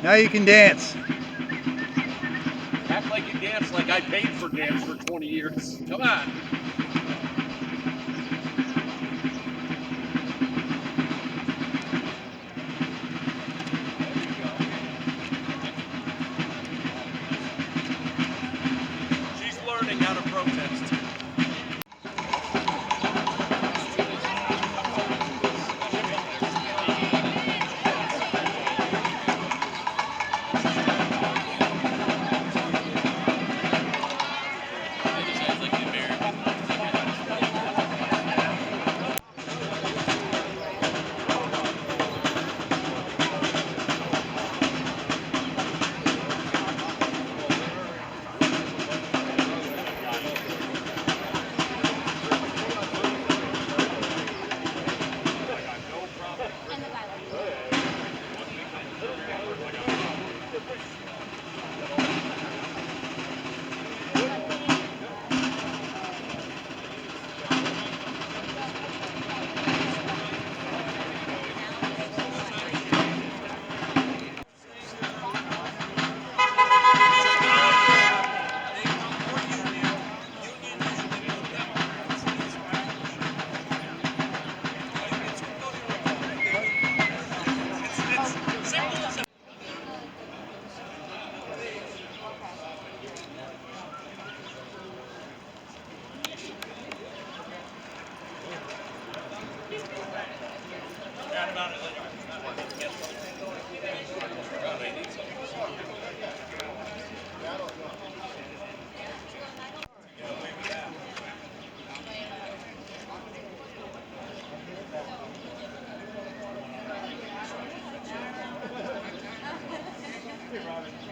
Now you can dance. Act like you dance like I paid for dance for 20 years. Come on. She's learning how to protest.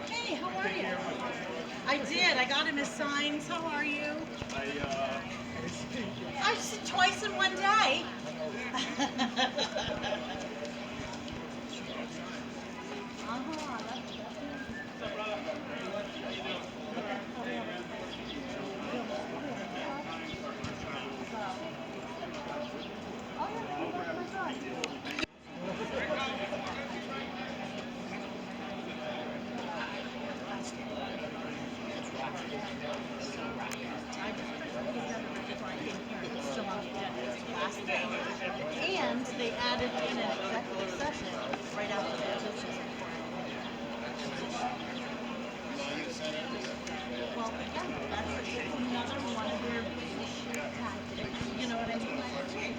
Hey, how are you? I did. I got him his signs. How are you? I just twice in one day. And they added in an executive session right after the petition. Well, again, that's another one of their tactics. You know what I mean?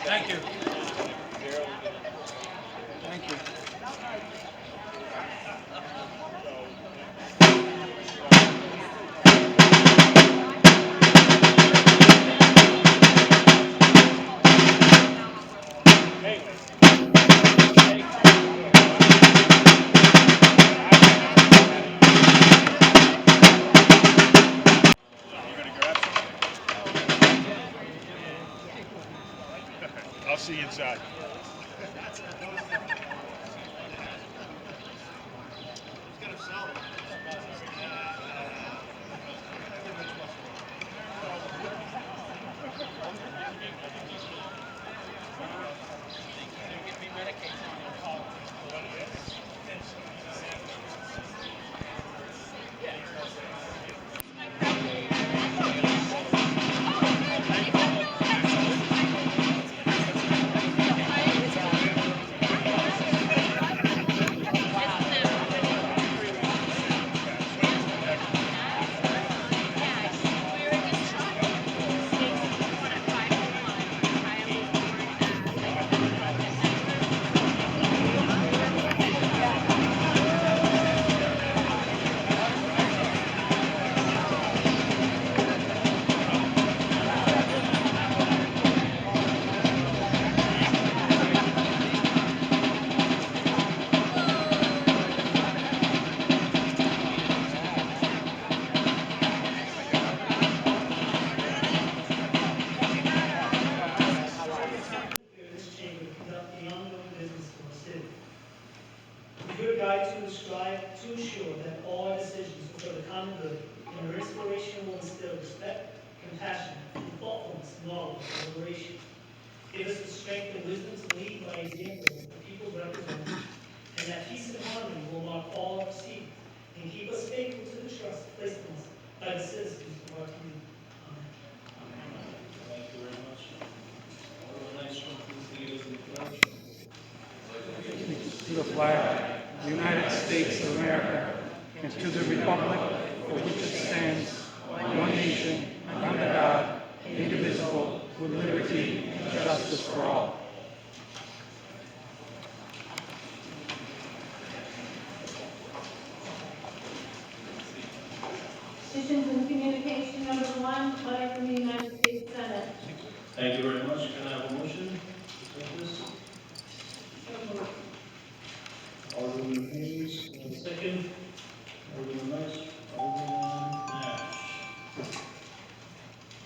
Thank you. Thank you. I'll see you inside. good, and their inspiration will instill respect, compassion, thoughtfulness, knowledge, and liberation. Give us the strength and wisdom to lead by example the people represented, and that peace and harmony will mark all our proceedings, and keep us faithful to the trust placed in us by the citizens of our community. Amen. Thank you very much. All the next one, please lead us in the pledge. To the flag of the United States of America and to the republic for which it stands, one nation, under God, indivisible, with liberty and justice for all. Petitions and communication number 1, letter from the United States Senate. Thank you very much. Can I have a motion to take this? Alderman Hayes, and a second. Alderman Rice, Alderman Nash.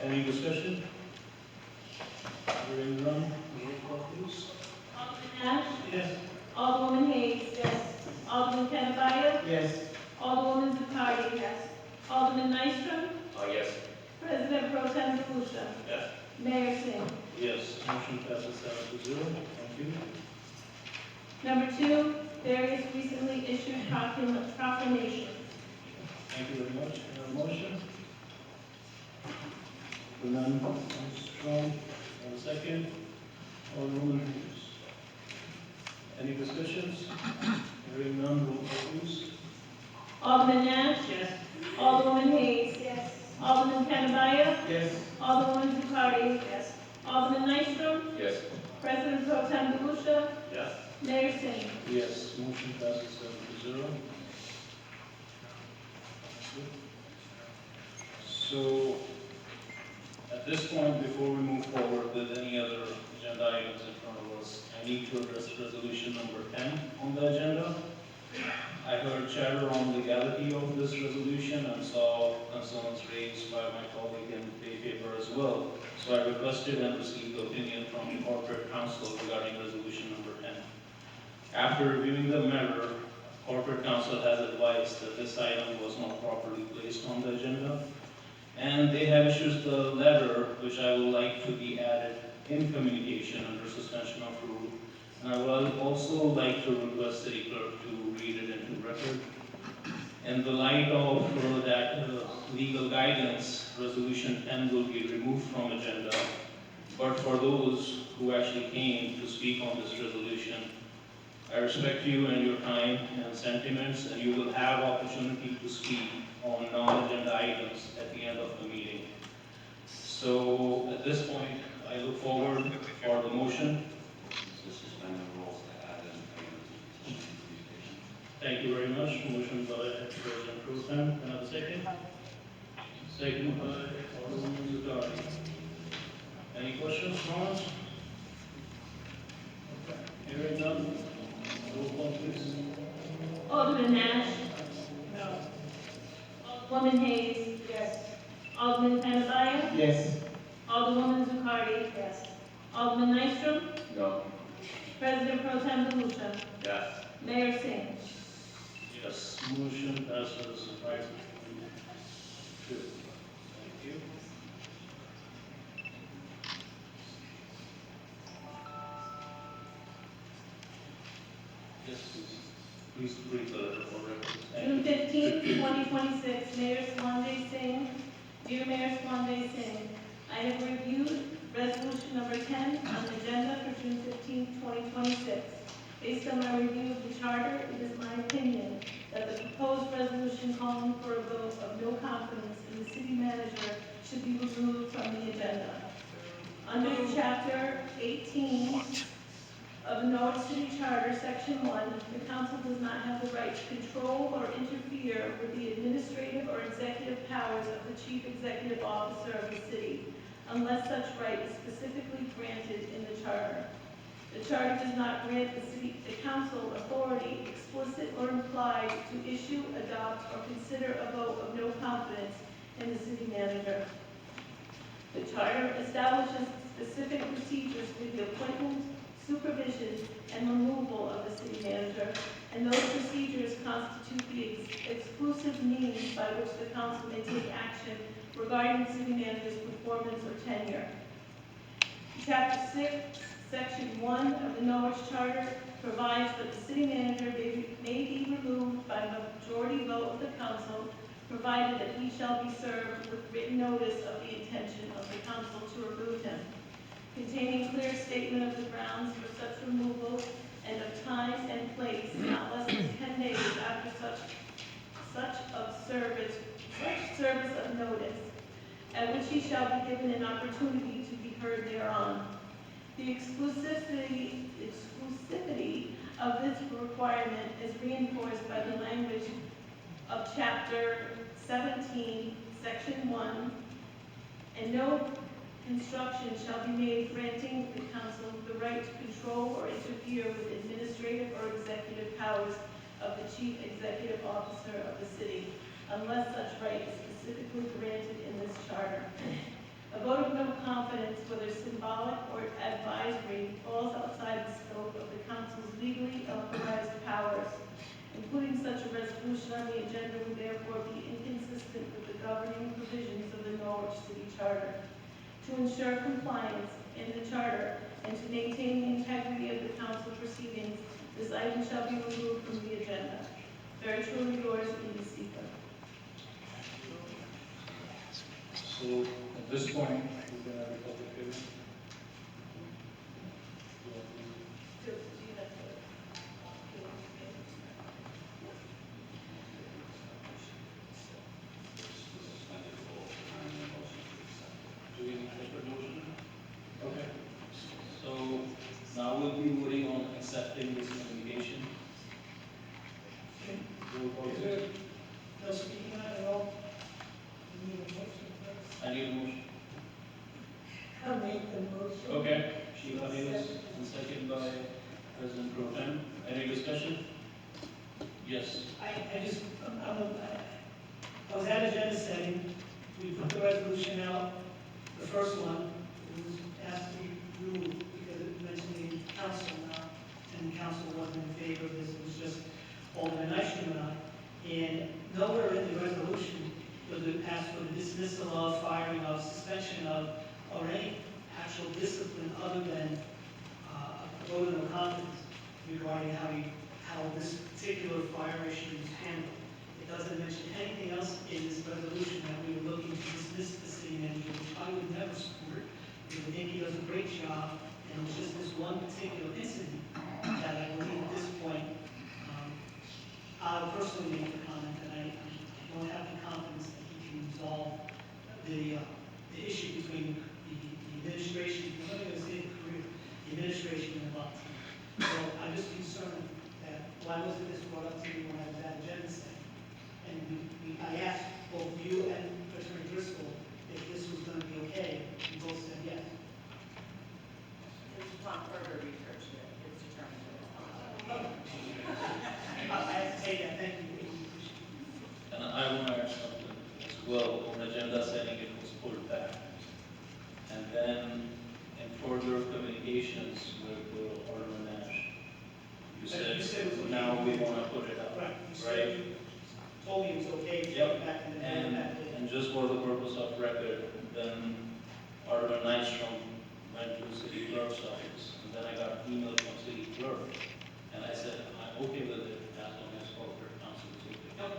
Any discussion? Hearing none, roll call please. Alderman Nash? Yes. Alderwoman Hayes? Yes. Alderman Canabaya? Yes. Alderwoman Zuccardi? Yes. Alderman Nystrom? Yes. President Pro Tem DeLucia? Yes. Mayor Singh? Yes, motion passes 7-0. Thank you. Number 2, various recently issued proclamations. Thank you very much. Can I have a motion? None, Strong, and a second. Alderman Hughes. Any discussions? Hearing none, roll call please. Alderman Nash? Yes. Alderwoman Hayes? Yes. Alderman Canabaya? Yes. Alderwoman Zuccardi? Yes. Alderman Nystrom? Yes. President Pro Tem DeLucia? Yes. Mayor Singh? Yes, motion passes 7-0. So, at this point, before we move forward with any other agenda items in front of us, I need to address resolution number 10 on the agenda. I heard chatter on legality of this resolution and saw concerns raised by my colleague in the paper as well. So I requested and received opinion from the corporate council regarding resolution number 10. After reviewing the matter, corporate council has advised that this item was not properly placed on the agenda, and they have issued the letter which I would like to be added in communication under suspension of rule. And I would also like to request city clerk to read it into record. In the light of that legal guidance, resolution 10 will be removed from agenda. But for those who actually came to speak on this resolution, I respect you and your time and sentiments, and you will have opportunity to speak on non-agenda items at the end of the meeting. So at this point, I look forward for the motion. Thank you very much. Motion by President Pro Tem. Can I have a second? Second by Alderman Zuccardi. Any questions, comments? Okay. Hearing none. Roll call, please. Alderman Nash? No. Alderwoman Hayes? Yes. Alderman Canabaya? Yes. Alderwoman Zuccardi? Yes. Alderman Nystrom? No. President Pro Tem DeLucia? Yes. Mayor Singh? Yes. Motion passes 5-2. Thank you. Yes, please. Please read the letter for record. June 15, 2026, Mayor Swanjay Singh. Dear Mayor Swanjay Singh, I have reviewed resolution number 10 on the agenda for June 15, 2026. Based on my review of the charter, it is my opinion that the proposed resolution calling for a vote of no confidence in the city manager should be removed from the agenda. Under Chapter 18 of the Norwich City Charter, Section 1, the council does not have the right to control or interfere with the administrative or executive powers of the chief executive officer of the city, unless such right is specifically granted in the charter. The charter does not grant the council authority, explicit or implied, to issue, adopt, or consider a vote of no confidence in the city manager. The charter establishes specific procedures for the appointment, supervision, and removal of the city manager, and those procedures constitute the exclusive means by which the council may take action regarding the city manager's performance or tenure. Chapter 6, Section 1 of the Norwich Charter provides that the city manager may be removed by majority vote of the council, provided that he shall be served with written notice of the intention of the council to remove him, containing clear statement of the grounds for such removal and of time and place not less than 10 days after such service of notice, at which he shall be given an opportunity to be heard thereon. The exclusivity of this requirement is reinforced by the language of Chapter 17, Section 1, and no construction shall be made granting the council the right to control or interfere with administrative or executive powers of the chief executive officer of the city, unless such right is specifically granted in this charter. A vote of no confidence, whether symbolic or advisory, falls outside the scope of the council's legally authorized powers. Including such a resolution on the agenda would therefore be inconsistent with the governing provisions of the Norwich City Charter. To ensure compliance in the charter and to maintain the integrity of the council proceedings, this item shall be removed from the agenda. Very truly yours, E.D. Seeker. So at this point, we're going to have a public hearing. Do we need a separate motion? Okay. So now we'll be voting on accepting this communication. Roll call, please. No speaking on it at all? You need a motion first? I need a motion. I'll make the motion. Okay, Sheila Davis, and second by President Pro Tem. Any discussion? Yes. I was at agenda setting, we put the resolution out, the first one, it was asked to be removed because it mentioned the council now, and the council wasn't in favor of this, it was just Alderman Nystrom and I. And nowhere in the resolution was it asked for the dismissal of, firing of, suspension of, or any actual discipline other than a vote of no confidence regarding how this particular fire issue is handled. It doesn't mention anything else in this resolution that we were looking to dismiss the city manager, which I would never support, because I think he does a great job, and it was just this one particular incident that I believe at this point, I'll personally make the comment that I don't have the confidence that he can resolve the issue between the administration, I'm not going to say the career, the administration and the volunteer. So I'm just concerned that why wasn't this brought up to me when I was at agenda setting? And I asked both you and Attorney Driscoll if this was going to be okay, and both said yes. It's upon further research that it's determined. I have to say that, thank you. And I want to add something as well. On agenda setting, it was pulled back. And then in further communications with Alderman Nash, you said it was now we want to put it up. Right. You said you told me it was okay to Yep. go back in the And just for the purpose of record, then Alderman Nystrom went to the city clerk's office, and then I got an email from city clerk, and I said, I'm okay with it as long as corporate counsel is okay.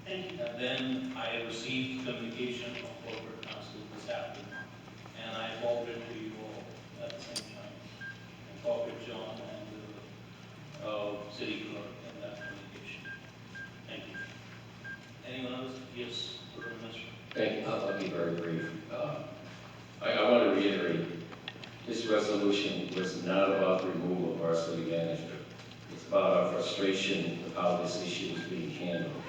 Thank you. And then I received communication from corporate counsel this afternoon, and I forwarded to you all at the same time, and copied John and the city clerk in that communication. Thank you. Anyone else? Yes, Alderman Nystrom. Thank you. I'll be very brief. I want to reiterate, this resolution was not about the removal of our city manager. It's about our frustration with how this issue is being handled.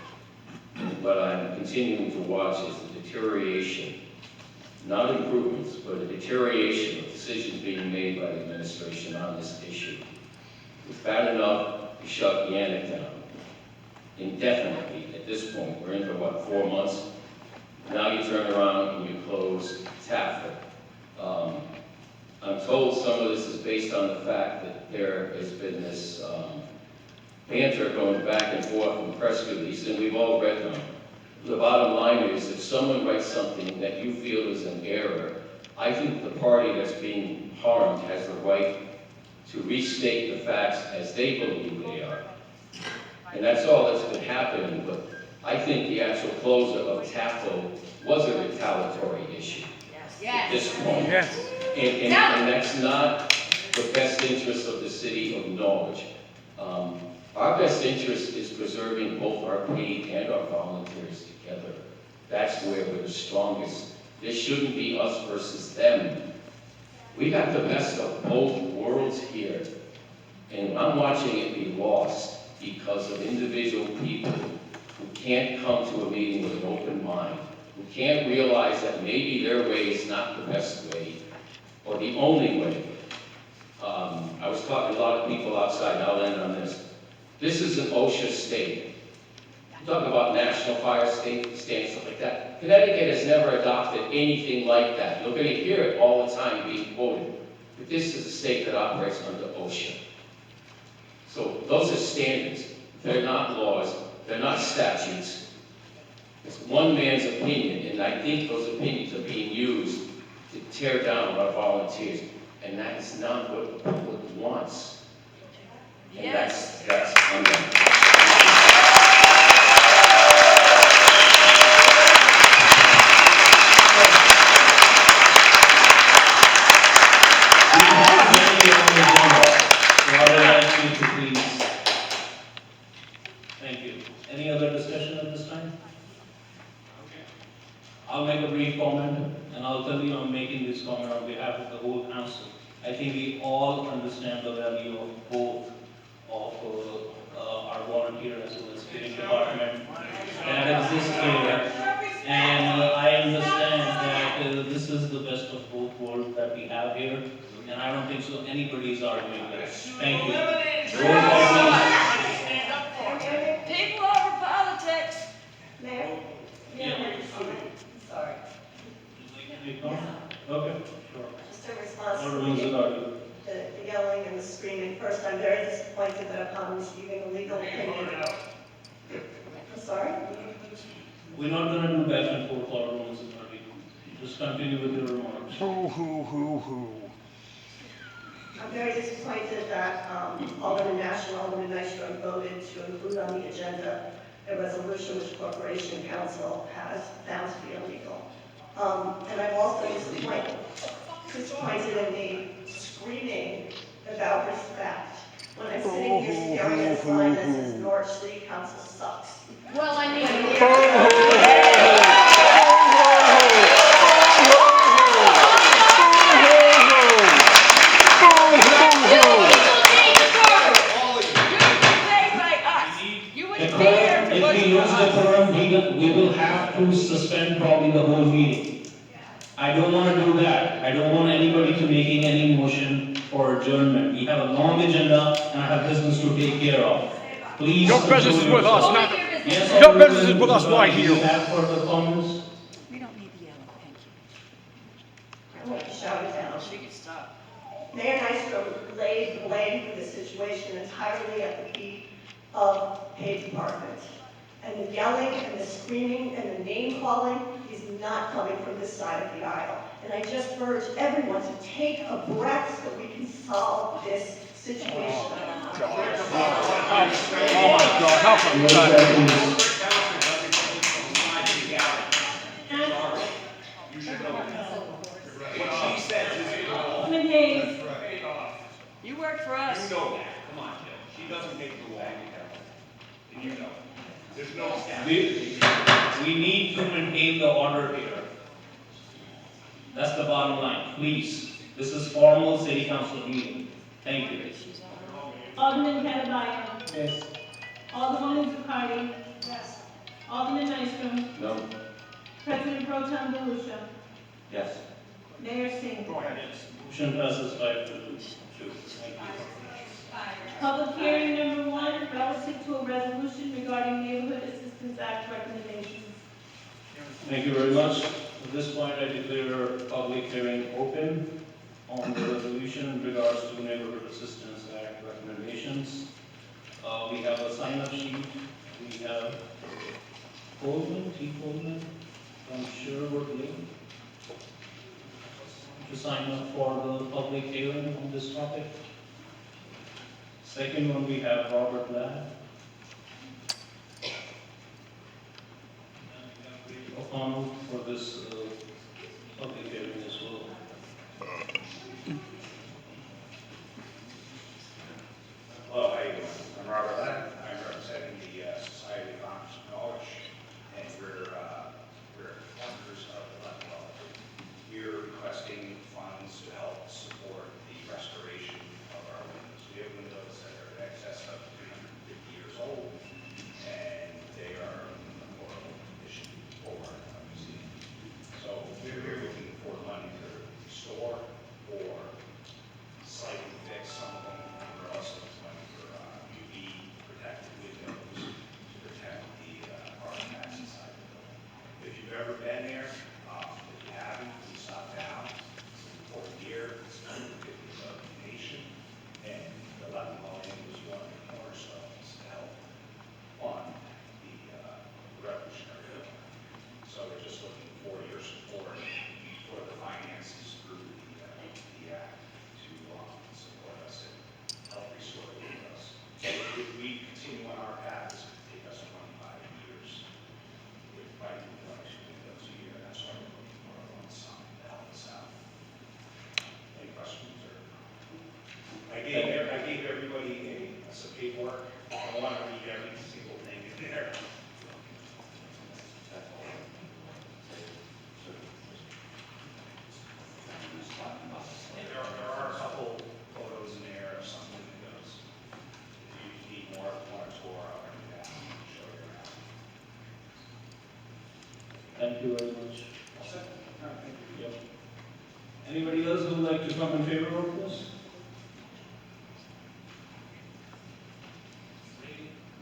And what I'm continuing to watch is the deterioration, not improvements, but a deterioration of decisions being made by the administration on this issue. It's bad enough to shut Yannick down indefinitely at this point. We're into, 4 months? Now you turn around and you close Taffet. I'm told some of this is based on the fact that there has been this banter going back and forth in press release, and we've all read them. The bottom line is, if someone writes something that you feel is an error, I think the party that's being harmed has the right to restate the facts as they believe they are. And that's all that's been happening, but I think the actual closure of TAFO was a retaliatory issue at this point. Yes. And that's not the best interest of the city of Norwich. Our best interest is preserving both our paid and our volunteers together. That's where we're the strongest. This shouldn't be us versus them. We got the best of both worlds here. And I'm watching it be lost because of individual people who can't come to a meeting with an open mind, who can't realize that maybe their way is not the best way or the only way. I was talking to a lot of people outside, I'll end on this. This is an OSHA state. You talk about national fire state, stuff like that. Connecticut has never adopted anything like that. You're going to hear it all the time being quoted. But this is a state that operates under OSHA. So those are standards. They're not laws. They're not statutes. It's one man's opinion, and I think those opinions are being used to tear down our volunteers. And that is not what the public wants. And that's on them. Thank you. Any other discussion at this time? I'll make a brief comment, and I'll tell you I'm making this comment on behalf of the whole council. I think we all understand the value of both of our volunteer as well as cleaning department that exists here. And I understand that this is the best of both worlds that we have here, and I don't think so anybody is arguing that. Thank you. Roll call, please. People over politics. Mayor? Yeah. Sorry. Okay, sure. Just a response No to rules of order. the yelling and the screaming. First, I'm very disappointed that upon receiving a legal opinion. I'm sorry? We're not gonna do back and forth or rules of order. Just continue with your remarks. I'm very disappointed that Alderman Nash and Alderman Nystrom voted to include on the agenda a resolution which Corporation Council has found to be illegal. And I'm also disappointed in the screaming about respect when I'm sitting here staring at a sign that says Norwich City Council sucks. Well, I mean. If we lose the quorum, we will have to suspend probably the whole meeting. I don't want to do that. I don't want anybody to making any motion for adjournment. We have a long agenda and I have business to take care of. Please. Your business is with us, not. Yes, Your business is with us right Do here. you have further comments? We don't need the yellow, thank you. I want to shout it down. She can stop. Mayor Nystrom laid the blame for this situation entirely at the feet of Page Department. And the yelling and the screaming and the name calling is not coming from this side of the aisle. And I just urge everyone to take a breath so we can solve this situation. Oh my God, how come You should know. What she says is Alderman Hayes? You work for us. You know that. Come on, Jill. She doesn't make the law. And you know. There's no statute. We need to maintain the order here. That's the bottom line, please. This is formal city council meeting. Thank you. Alderman Canabayo? Yes. Alderwoman Zucardi? Yes. Alderman Nystrom? No? President Pro Tem DeLucia? Yes. Mayor Singh? Go ahead. Motion passes 5-2. Thank you. Public hearing number 1, relative to a resolution regarding Neighborhood Assistance Act recommendations. Thank you very much. At this point, I declare public hearing open on the resolution in regards to Neighborhood Assistance Act recommendations. We have a sign-up sheet. We have Coleman, T. Coleman, from Sherwood Lane, to sign up for the public hearing on this topic. Second one, we have Robert Ladd. O'Connell for this public hearing as well. Hello, how you doing? I'm Robert Ladd. I'm representing the Society of Farmers of Norwich, and we're funders of the Level. We're requesting funds to help support the restoration of our windows. We have windows that are in excess of 350 years old, and they are in horrible condition for obviously. So we're looking for money to restore or slightly fix some of them. We're also money for UV protected windows to protect the hard pass inside the building. If you've ever been there, if you haven't, please stop down. It's an important year. It's the 50th of the nation, and the Latin Million was one of the cornerstones to help fund the Revolutionary War. So we're just looking for your support for the finances through the act to support us and help restore the windows. So if we continue on our path, it's going to take us 25 years. We're fighting one or two windows a year. That's why we're looking for a lump sum to help us out. Any questions? I gave everybody some paperwork. I don't want to read every single thing in there. There are a couple photos in there of some windows. If you need more, one or two, I'll bring it down and show you around. Thank you very much. All set? All right, thank you. Yep. Anybody else who would like to come in favor of this?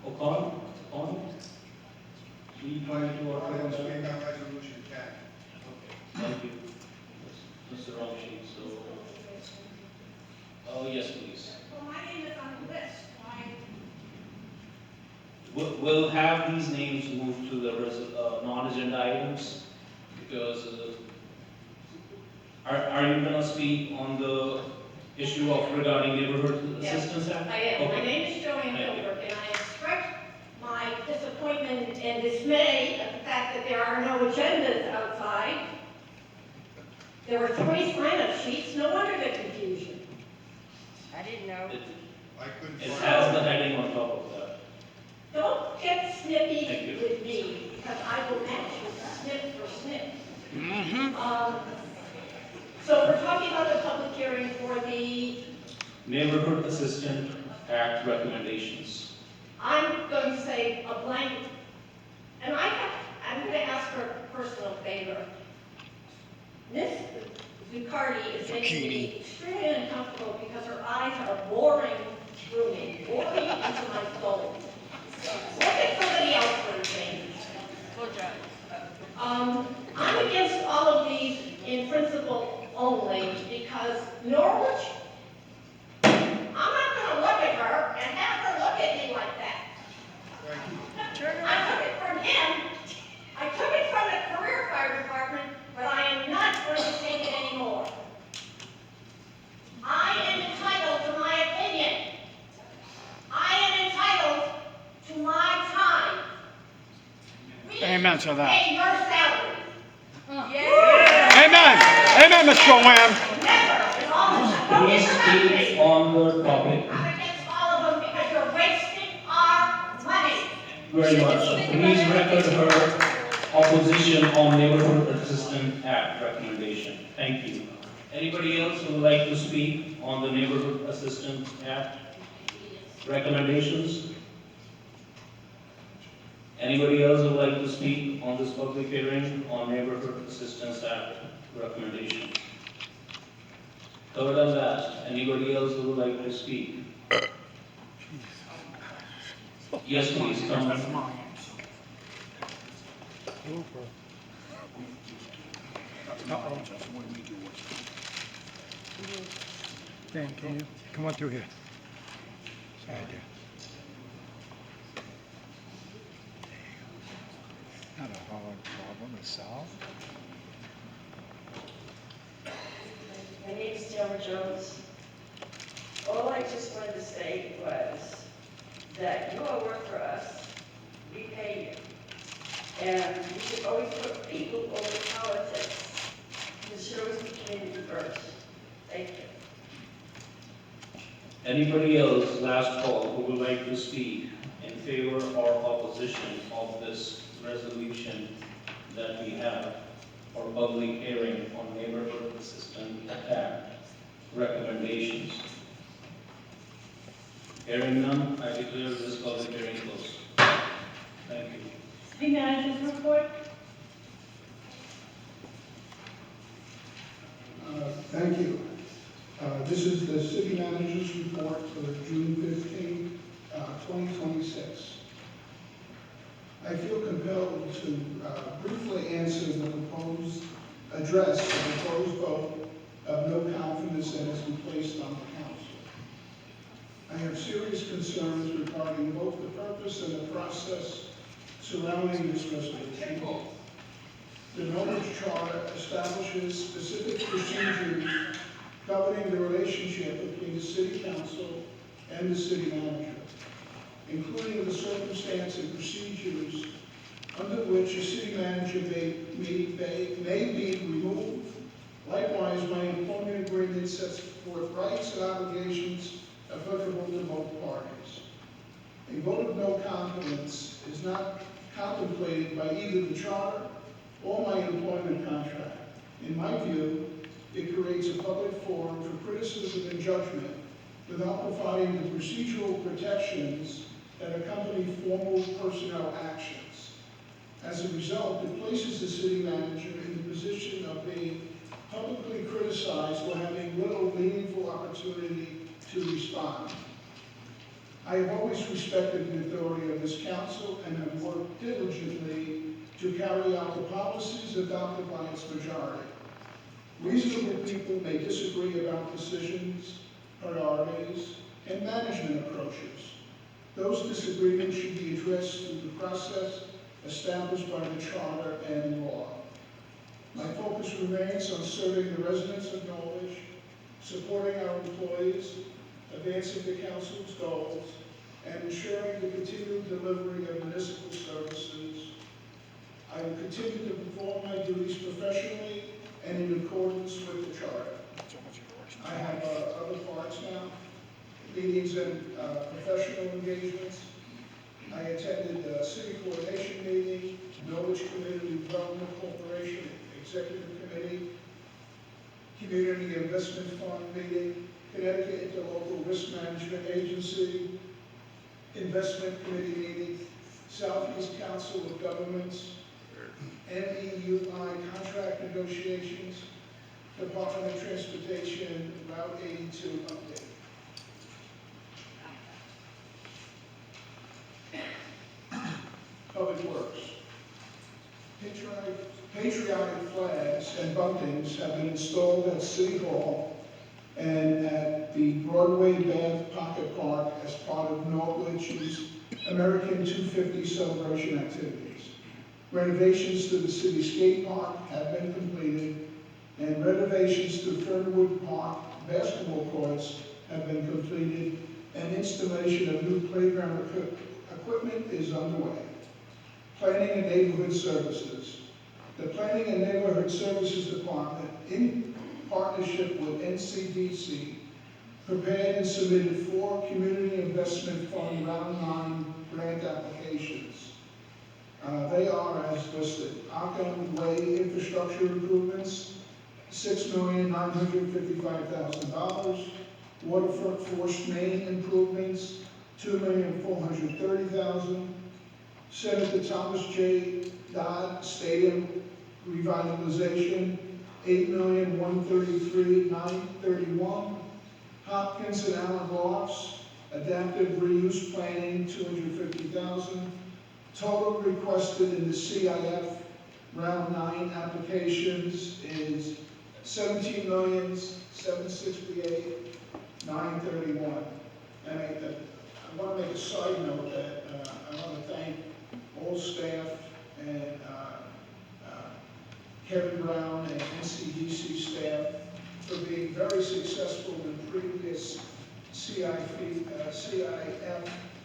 O'Connell? O'Connell? 322 or I'll speak on resolution 10. Thank you. That's the wrong sheet, so. Oh, yes, please. Well, my name is on the list. Why? We'll have these names moved to the non-agenda items, because are you gonna speak on the issue of regarding neighborhood Yes, assistance act? I am. My Okay. name is Joanne Gilbert, and I express my disappointment and dismay at the fact that there are no agendas outside. There were 3 sign-up sheets, no wonder the confusion. I didn't know. I couldn't It find has the heading on top of that. Don't get snippy Thank you. with me, because I will match you snip for snip. So we're talking about the public hearing for the, Neighborhood Assistant Act recommendations. I'm going to say a blank, and I'm going to ask for a personal favor. Miss Zucardi is making me extremely uncomfortable because her eyes are boring through me, boring into my soul. Look at somebody else for a change. I'm against all of these in principle only because Norwich, I'm not gonna look at her and have her look at me like that. I took it from him, I took it from the career fire department, but I am not going to take it anymore. I am entitled to my opinion. I am entitled to my time. We Amen to that. pay your salary. Amen. Amen, Ms. Joanne. Never, in all of don't Please interrupt speak me. on the topic. I'm against all of them because you're wasting our money. Very much. Please record her opposition on Neighborhood Assistance Act recommendation. Thank you. Anybody else who would like to speak on the Neighborhood Assistance Act recommendations? Anybody else who would like to speak on this public hearing on Neighborhood Assistance Act recommendation? Third and last, anybody else who would like to speak? Yes, please, come on. Uh-oh. Dan, can you come on through here? Side there. Problem is solved. My name is Taylor Jones. All I just wanted to say was that you all work for us, we pay you. And you should always put people over politics. You should always be community first. Thank you. Anybody else, last call, who would like to speak in favor or opposition of this resolution that we have for public hearing on neighborhood assistance attack recommendations? Hearing none, I declare this public hearing closed. Thank you. City Manager's report. Thank you. This is the city manager's report for June 15, 2026. I feel compelled to briefly answer the address the proposed vote of no confidence that has been placed on the council. I have serious concerns regarding both the purpose and the process surrounding this resolution. The Norwich Charter establishes specific procedures governing the relationship between the city council and the city manager, including the circumstance and procedures under which a city manager may be removed. Likewise, my employment agreement sets forth rights and obligations applicable to both parties. A vote of no confidence is not contemplated by either the charter or my employment contract. In my view, it creates a public forum for criticism and judgment without providing the procedural protections that accompany formal personnel actions. As a result, it places the city manager in the position of being publicly criticized for having little meaningful opportunity to respond. I have always respected the authority of this council and have worked diligently to carry out the policies adopted by its majority. Reasonable people may disagree about decisions, priorities, and management approaches. Those disagreements should be addressed through the process established by the charter and law. My focus remains on serving the residents of Norwich, supporting our employees, advancing the council's goals, and ensuring the continued delivery of municipal services. I will continue to perform my duties professionally and in accordance with the charter. I have other parts now, meetings and professional engagements. I attended the City Coordination Meeting, Norwich Community Development Corporation Executive Committee, Community Investment Fund Meeting, Connecticut Interlocal Risk Management Agency, Investment Committee Meeting, Southeast Council of Governments, NEUI contract negotiations, Department of Transportation, Route 82 update. Public Works. Patriotic flags and buntings have been installed at City Hall and at the Broadway Bath Pocket Park as part of Norwich's American 250 celebration activities. Renovations to the city skate park have been completed, and renovations to Fernwood Park basketball courts have been completed, and installation of new playground equipment is underway. Planning and Neighborhood Services. The Planning and Neighborhood Services Department, in partnership with NCDC, prepared and submitted 4 Community Investment Fund Round 9 grant applications. They are as listed: Ockham Way infrastructure improvements, $6,955,000. Waterfront forced main improvements, $2,430,000. Senator Thomas J. Dodd Stadium revitalization, $8,133,931. Hopkins and Allen Lofts adaptive reuse planning, $250,000. Total requested in the CIF round 9 applications is $17,768,931. And I want to make a side note that I want to thank all staff and Kevin Brown and NCDC staff for being very successful in previous CIF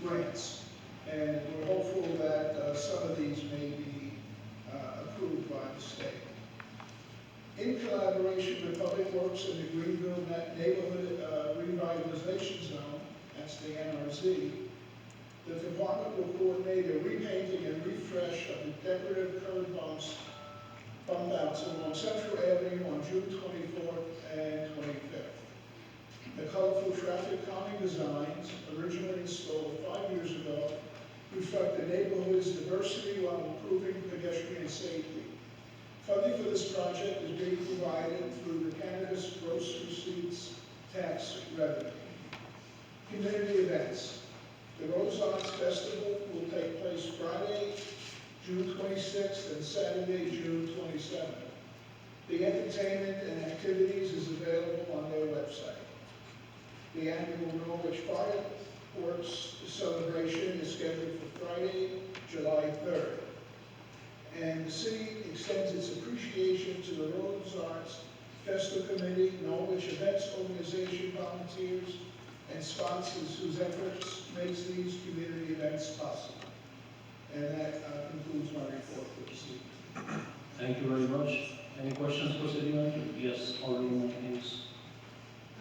grants. And we're hopeful that some of these may be approved by the state. In collaboration with Public Works and the Greenville Neighborhood Revitalization Zone, that's the NRZ, the department will coordinate a repainting and refresh of the decorative curb bump outs along Central Avenue on June 24th and 25th. The colorful traffic calming designs, originally installed 5 years ago, reflect the neighborhood's diversity while improving pedestrian safety. Funding for this project is being provided through the cannabis gross receipts tax revenue. Community events. The Rose-Arts Festival will take place Friday, June 26th and Saturday, June 27th. The entertainment and activities is available on their website. The annual Norwich Fireworks celebration is scheduled for Friday, July 3rd. And the city extends its appreciation to the Rose-Arts Festival Committee, Norwich Events Organization volunteers, and sponsors whose efforts makes these community events possible. And that concludes my report for this evening. Thank you very much. Any questions for City Manager? Yes, Alderman Hayes.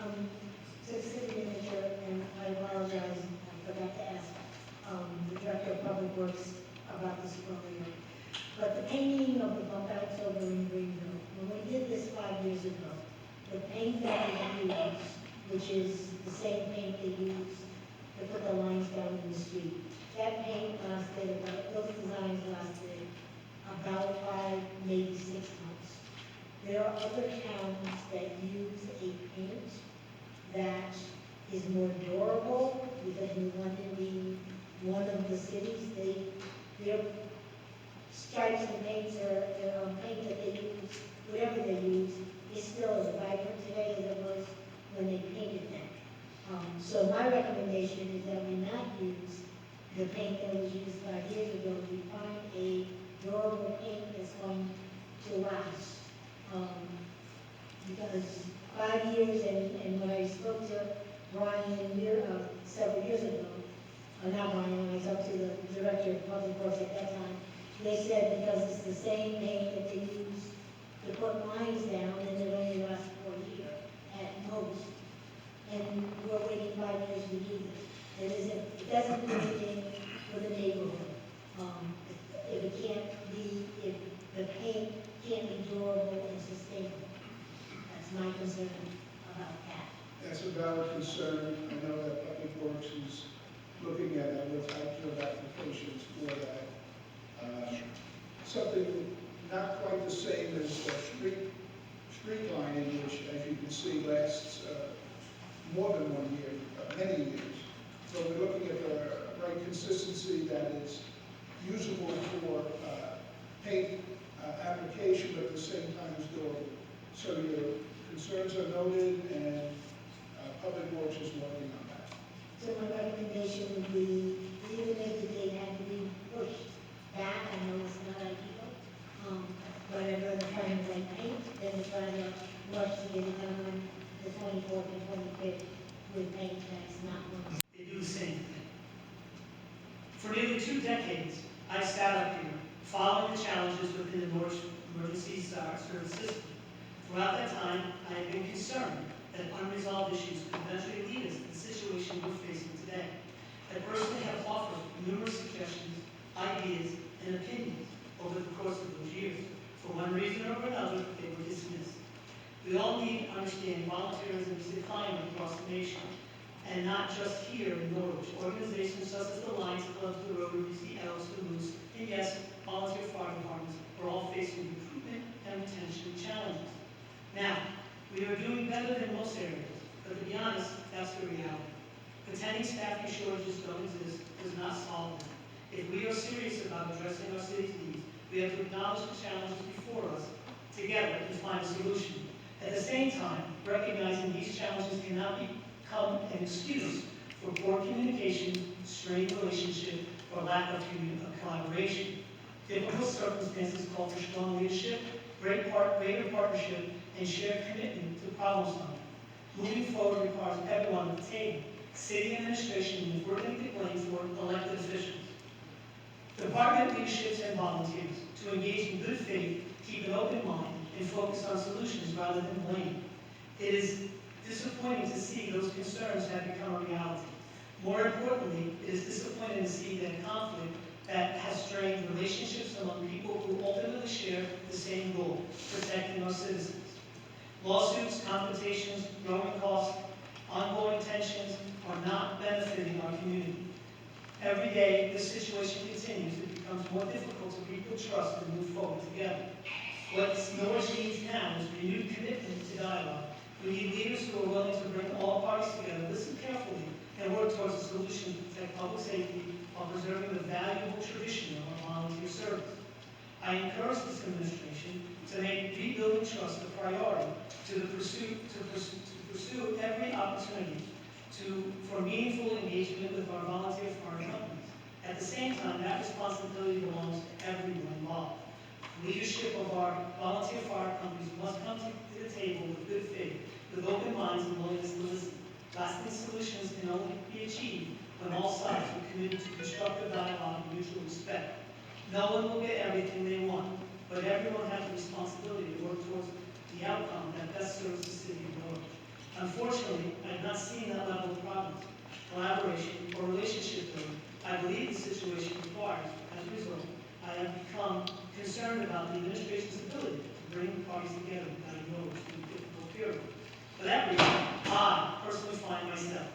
To the city manager, and I apologize, I forgot to ask the director of public works about this earlier. But the painting of the bump outs over in Greenville, when we did this 5 years ago, the paint that we used, which is the same paint they use to put the lines down in the street, that paint lasted about, those designs lasted about 5, maybe 6 months. There are other towns that use a paint that is more durable, because in one of the cities, their stripes and paints are, paint that they use, whatever they use, is still as vibrant today as it was when they painted them. So my recommendation is that we not use the paint that was used 5 years ago. We find a durable paint that's going to last. Because 5 years, and when I spoke to Brian several years ago, not Brian, when I talked to the director of public works at that time, they said because it's the same paint that they use to put lines down, and it only lasts for a year at most. And we're waiting 5 years to do this. It doesn't do anything for the neighborhood. If the paint can't be durable and sustainable. That's my concern about that. That's a valid concern. I know that Public Works is looking at other types of applications for that. Something not quite the same as street lining, which, as you can see, lasts more than 1 year, many years. So we're looking at the right consistency that is usable for paint application, but at the same time is durable. So your concerns are noted, and Public Works is working on that. So my recommendation would be, even if the date had to be pushed back, I know it's not ideal, but I'd rather find the right paint than to try to rush to get it done on the 24th and 25th with paint that's not one. They do the same thing. For nearly 2 decades, I sat up here following the challenges within the Norwich emergency service system. Throughout that time, I have been concerned that unresolved issues could eventually lead us to the situation we're facing today. I personally have offered numerous suggestions, ideas, and opinions over the course of those years. For one reason or another, they were dismissed. We all need to understand volunteerism is declining across the nation, and not just here in Norwich. Organizations such as the Lions Clubs, the Rotary, the Elves, the Moose, and yes, volunteer fire departments are all facing recruitment and retention challenges. Now, we are doing better than most areas, but to be honest, that's the reality. Pretending staffing shortages don't exist does not solve them. If we are serious about addressing our city's needs, we have to acknowledge the challenges before us together and find a solution. At the same time, recognizing these challenges cannot become an excuse for poor communication, strained relationship, or lack of collaboration. Difficult circumstances call for strong leadership greater partnership, and shared commitment to problem solving. Moving forward requires everyone at the table, city administration, and working blames for elected officials, department leaderships, and volunteers to engage in good faith, keep an open mind, and focus on solutions rather than blame. It is disappointing to see those concerns have become a reality. More importantly, it is disappointing to see that conflict that has strained relationships among people who ultimately share the same goal, protecting our citizens. Lawsuits, confrontations, growing costs, ongoing tensions are not benefiting our community. Every day this situation continues, it becomes more difficult to rebuild trust and move forward together. What Norwich needs now is renewed commitment to dialogue. We need leaders who are willing to bring all parties together, listen carefully, and work towards a solution to protect public safety while preserving the valuable tradition of our volunteer service. I encourage this administration to make rebuilding trust a priority to pursue every opportunity for meaningful engagement with our volunteer fire companies. At the same time, that responsibility belongs to everyone involved. Leadership of our volunteer fire companies must come to the table with good faith, with open minds and willingness to listen. Lasting solutions can only be achieved when all sides are committed to constructive dialogue and mutual respect. No one will get everything they want, but everyone has the responsibility to work towards the outcome that best serves the city of Norwich. Unfortunately, I have not seen that level of progress, collaboration, or relationship building I believe the situation requires. As a result, I have become concerned about the administration's ability to bring parties together without Norwich through a difficult period. For that reason, I personally find myself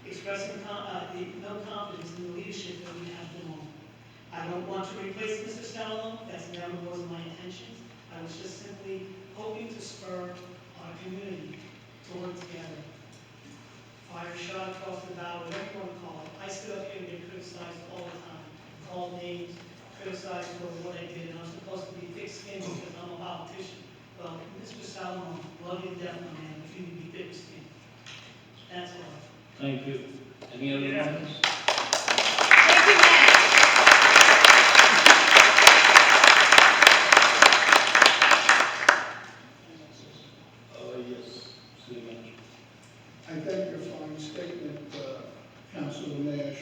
expressing no confidence in the leadership that we have been on. I don't want to replace Mr. Stellano. That's never was my intention. I was just simply hoping to spur our community to work together. Fire shot across the bow, whatever you want to call it. I stood up here and get criticized all the time. Called names, criticized for what I did, and I'm supposed to be thick-skinned because I'm a politician. Well, Mr. Stellano, love you to death, my man, but you need to be thick-skinned. That's all. Thank you. Any other comments? Thank you, Matt. Yes, City Manager. I thank your fine statement, Councilor Nash.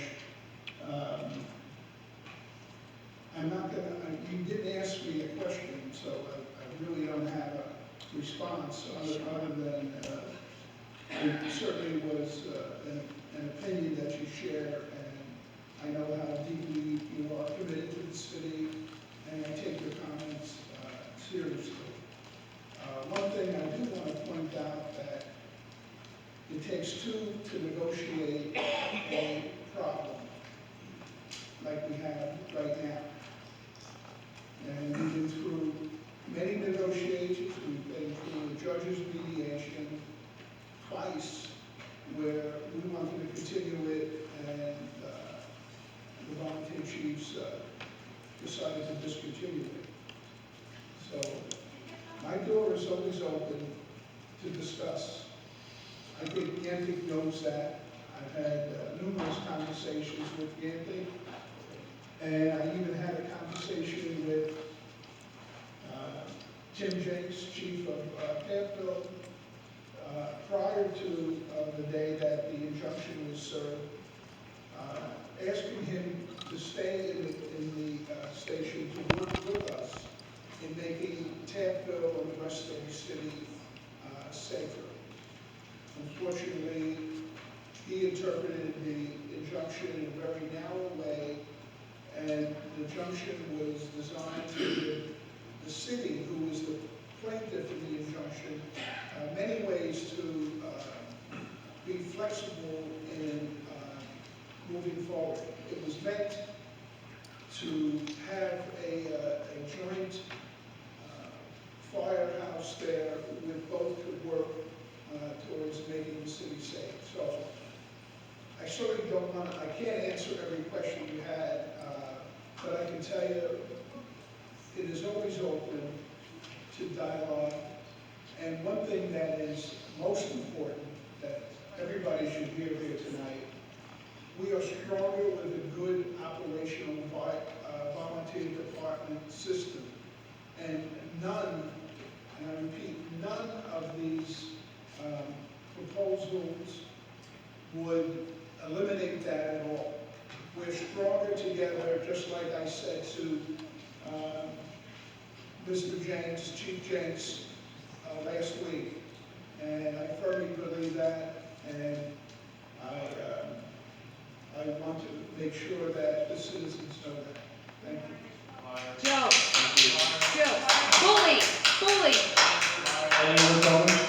I'm not gonna, you didn't ask me a question, so I really don't have a response other than it certainly was an opinion that you share, and I know how deeply you are committed to the city, and I take your comments seriously. One thing I do want to point out that it takes two to negotiate a problem like we have right now. And we've been through many negotiations. We've been through the judge's mediation twice where we wanted to continue it and the volunteer chiefs decided to discontinue it. So my door is always open to discuss. I think Yantic knows that. I've had numerous conversations with Yantic, and I even had a conversation with Tim Jenks, chief of Tampville, prior to the day that the injunction was served, asking him to stay in the station to work with us in making Tampville and the rest of the city safer. Unfortunately, he interpreted the injunction in a very narrow way, and the injunction was designed to give the city, who is the plaintiff in the injunction, many ways to be flexible in moving forward. It was meant to have a joint firehouse there with both could work towards making the city safe. So I certainly don't want to, I can't answer every question you had, but I can tell you it is always open to dialogue. And one thing that is most important that everybody should hear here tonight, we are stronger with a good operational volunteer department system. And none rules would eliminate that at all. We're stronger together, just like I said to Mr. Jenks, Chief Jenks, last week. And I firmly believe that, and I want to make sure that the citizens know that. Thank you. Joe, bully. Any other comments?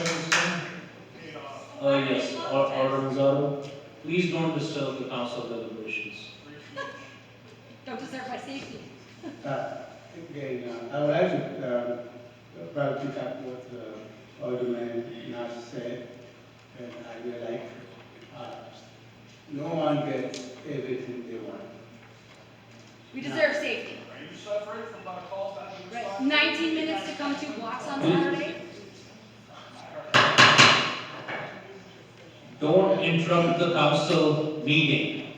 Yes, Alderman Gonzalez, please don't disturb the council deliberations. Don't disturb my safety. Again, I would like to probably pick up what Alderman Nash said, and I really like, no one gets everything they want. We deserve safety. Are you suffering from my calls out of your Right. 19 minutes to come 2 blocks on Saturday? Don't interrupt the council meeting.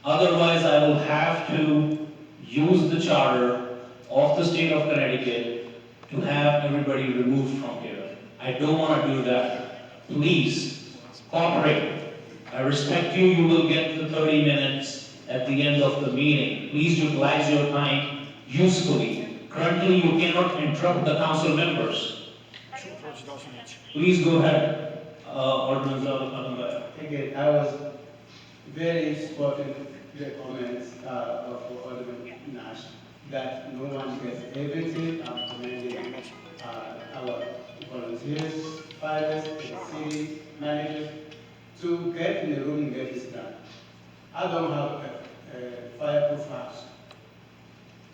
Otherwise, I will have to use the charter of the state of Connecticut to have everybody removed from here. I don't want to do that. Please, cooperate. I respect you. You will get the 30 minutes at the end of the meeting. Please utilize your time usefully. Currently, you cannot interrupt the council members. Please go ahead. Alderman Zalapalamba. Again, I was very supportive the comments of Alderman Nash that no one gets everything. I'm commending our volunteers, fighters, the city managers to get in the room and get this done. I don't have a fireproof house.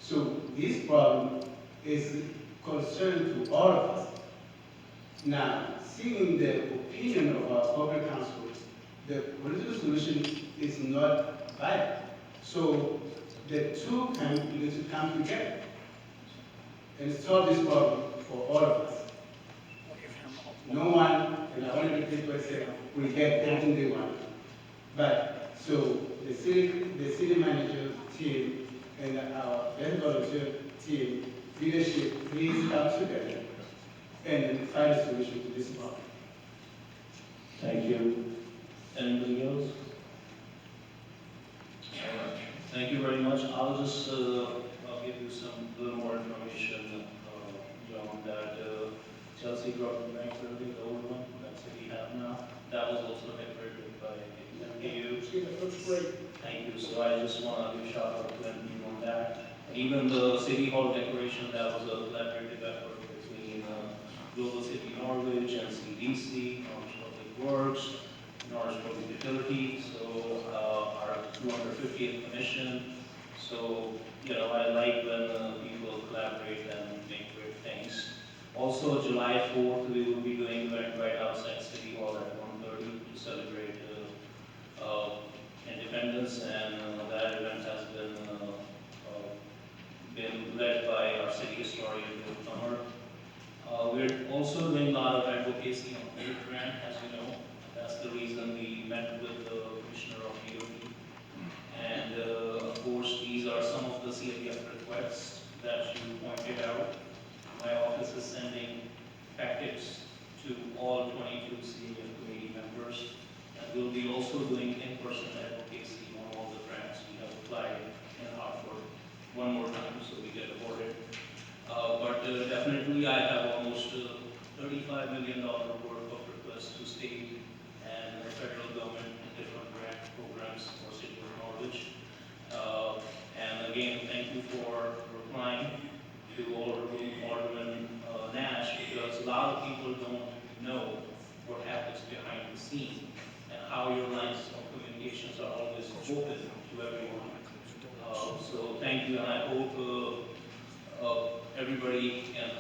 So this problem is concern to all of us. Now, seeing the opinion of our public council, the political solution is not viable. So the two need to come together and solve this problem for all of us. No one, and I want to repeat what I said, will get everything they want. But so the city manager team and our volunteer team leadership, please come together and find a solution to this problem. Thank you. Anybody else? Thank you very much. I'll just I'll give you some little more information, John, that Chelsea Groton Bank building, the old one, that's what we have now. That was also decorated by MKU. It looks great. Thank you. So I just want to give a shout out to MKU on that. Even the City Hall decoration, that was a collaborative effort between Global City Norwich and CDC, Norwich Public Works, Norwich Public Utility, so our 250th commission. So, I like when people collaborate and make great things. Also, July 4th, we will be doing an event right outside City Hall at 1:30 to celebrate independence, and that event has been led by our city historian, Bill Plummer. We're also doing a lot of advocacy on the grant, as you know. That's the reason we met with the Commissioner of DOT. And of course, these are some of the CLF requests that you pointed out. My office is sending packets to all 22 CLF committee members. And we'll be also doing in-person advocacy on all the grants we have applied in Hartford one more time so we get awarded. But definitely I have almost $35 million worth of requests to state and the federal government in different grant programs for City of Norwich. And again, thank you for replying to Alderman Nash, because a lot of people don't know what happens behind the scene and how your lines of communications are always open to everyone. So thank you, and I hope everybody can,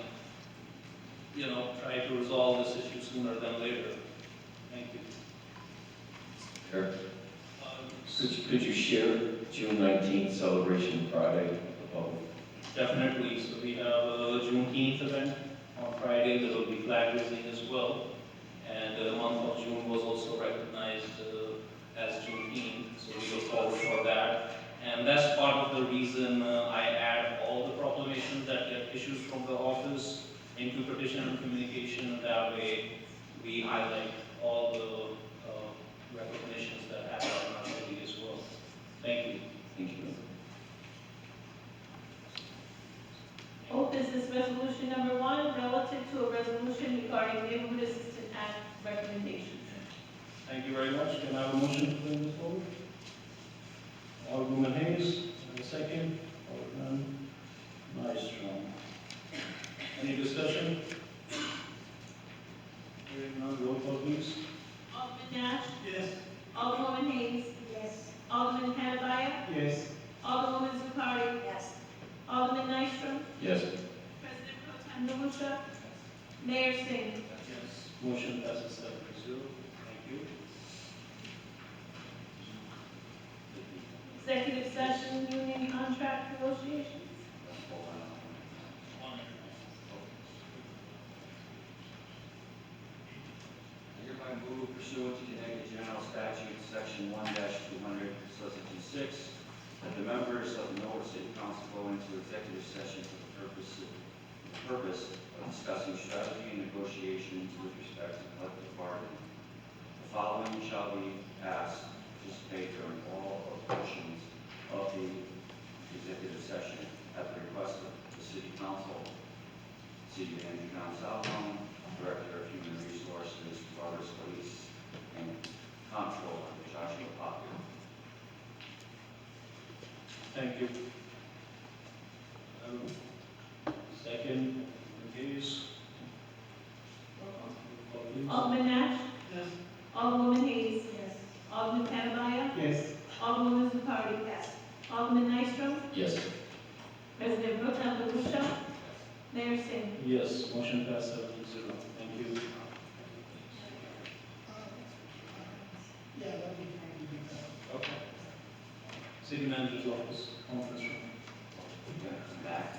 try to resolve this issue sooner than later. Thank you. Eric, could you share June 19th celebration Friday with the public? Definitely. So we have a Juneteenth event on Friday. There will be flag raising as well. And the month of June was also recognized as Juneteenth. So we look forward for that. And that's part of the reason I add all the proclamations that get issued from the office into petition and communication. That way we highlight all the recognitions that happen in our city as well. Thank you. Thank you. Old business resolution number 1, relative to a resolution regarding Neighborhood Assistance Act recommendations. Thank you very much. Can I have a motion to bring this forward? Alderwoman Hayes, and a second. Alderman Nystrom. Any discussion? Hearing none, roll call please. Alderman Nash? Yes. Alderwoman Hayes? Yes. Alderman Hanabaya? Yes. Alderwoman Zuccardi? Yes. Alderman Nystrom? Yes. President Pro Tem Galusha? Mayor Singh? Yes. Motion passes 7-0. Thank you. Executive session, union contract negotiations. I hereby move pursuant to Connecticut General Statute, Section 1-200, subsection 6, that the members of the Norwich City Council go into executive session for the purpose of discussing strategy and negotiations with respect to collective bargaining. The following shall be asked to participate during all or portions of the executive session at the request of the City Council, City Manager John Salomon, Director of Human Resources, Roberts Police, and Comptroller Joshua Potter. Thank you. Second, Hayes. Alderman Nash? Yes. Alderwoman Hayes? Yes. Alderman Hanabaya? Yes. Alderwoman Zuccardi? Yes. Alderman Nystrom? Yes. President Pro Tem Galusha? Mayor Singh? Yes, motion passed 7-0. Thank you. Yeah, that'd be fine. Okay. City Manager's Office, conference room. Back.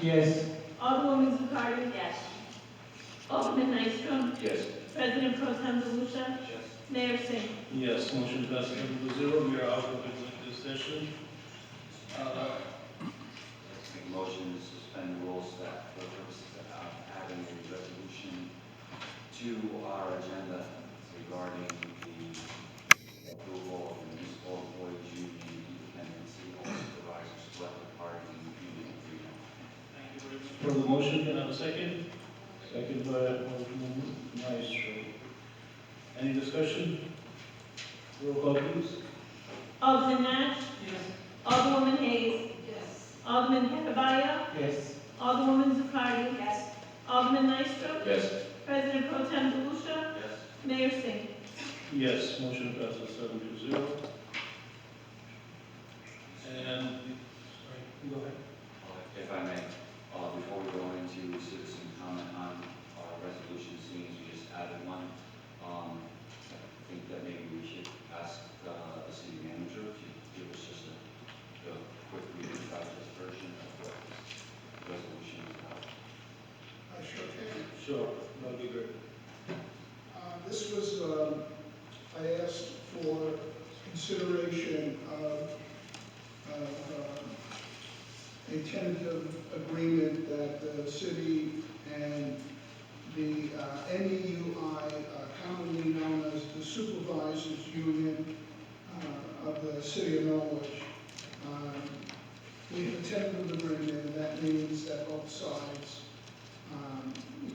Yes. Alderwoman Zuccardi? Yes. Alderman Nystrom? Yes. President Pro Tem Galusha? Mayor Singh? Yes, motion passed 7-0. We are out of executive session. Make a motion to suspend the rules that for the purposes of adding a resolution to our agenda regarding the approval of the municipal employees union independence and supervisors collective bargaining union agreement. For the motion, can I have a second? Second by Alderman Nystrom. Any discussion? Roll call please. Alderman Nash? Yes. Alderwoman Hayes? Yes. Alderman Hanabaya? Yes. Alderwoman Zuccardi? Yes. Alderman Nystrom? Yes. President Pro Tem Galusha? Yes. Mayor Singh? Yes, motion passes 7-0. And, sorry, go ahead. If I may, before we go into citizen comment on our resolution, seeing as we just added one, I think that maybe we should ask the city manager to give us just a quick reading about this version of what this resolution is about. I sure can. Sure, that'll be great. This was, I asked for consideration of a tentative agreement that the city and the NEUI, commonly known as the Supervisors Union of the City of Norwich, We have a tentative agreement, and that means that both sides,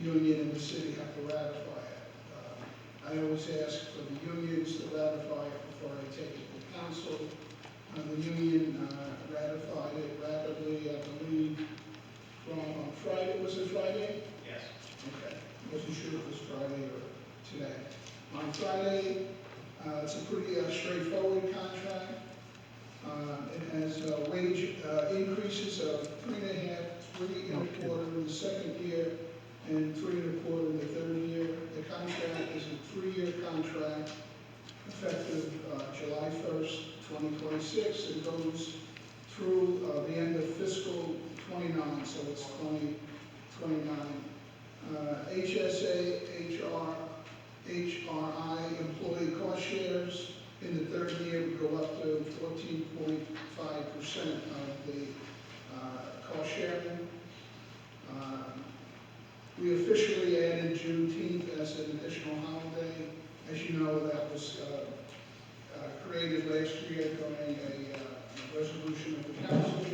union and the city, have to ratify it. I always ask for the unions to ratify it before I take it to council. The union ratified it rapidly, I believe, on Friday. Was it Friday? Yes. Okay. Wasn't sure if it was Friday or today. On Friday, it's a pretty straightforward contract. It has wage increases of 3.5, 3.25 in the second year, and 3.25 in the third year. The contract is a 3-year contract, effective July 1st, 2026, and goes through the end of fiscal 29, so it's 2029. HSA, HRI employee cost shares in the third year would go up to 14.5% of the cost sharing. We officially added Juneteenth as an additional holiday. As you know, that was created last year during a resolution of the council,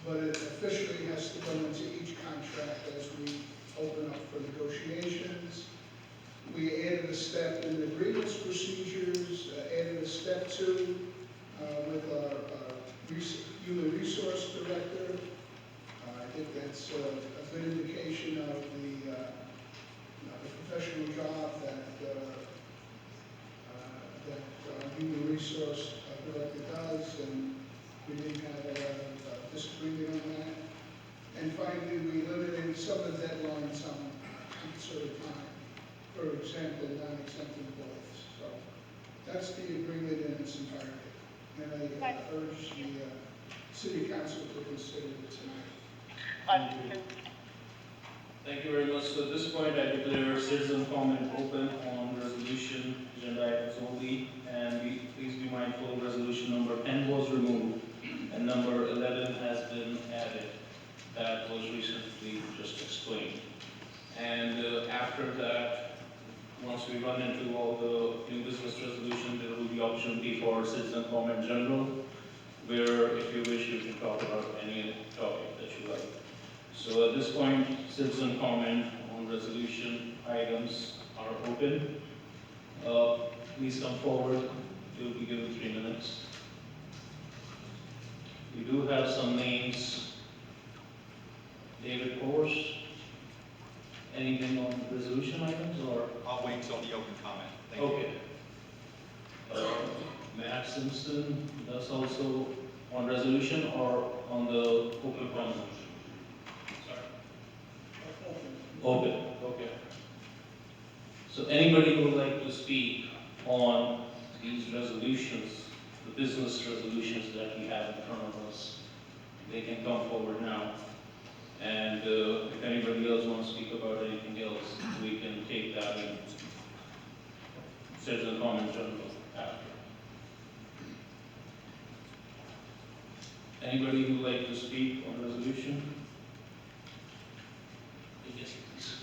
but it officially has to go into each contract as we open up for negotiations. We added a step in the grievance procedures, added a step 2 with our human resource director. I think that's a good indication of the professional job that human resource director does, and we didn't have a lot of disagreement on that. And finally, we limited some of the deadlines on concerted time. For example, non-exempt employees. So that's the agreement in its entirety. And I urge the city council to consider it tonight. Thank you very much. So at this point, I declare citizen comment open on resolution agenda items only. And please be mindful, resolution number 10 was removed and number 11 has been added. That was recently just explained. And after that, once we run into all the new business resolution, there will be opportunity for citizen comment general, where if you wish, you can talk about any topic that you like. So at this point, citizen comment on resolution items are open. Please come forward. You'll be given 3 minutes. We do have some names. David Horse. Anything on resolution items, or? I'll wait until the open comment. Thank you. Okay. Matt Simpson, that's also on resolution or on the open comment? Sorry. Open, okay. So anybody who would like to speak on these resolutions, the business resolutions that we have in front of us, they can come forward now. And if anybody else wants to speak about anything else, we can take that in citizen comment general after. Anybody who would like to speak on resolution? Yes, please.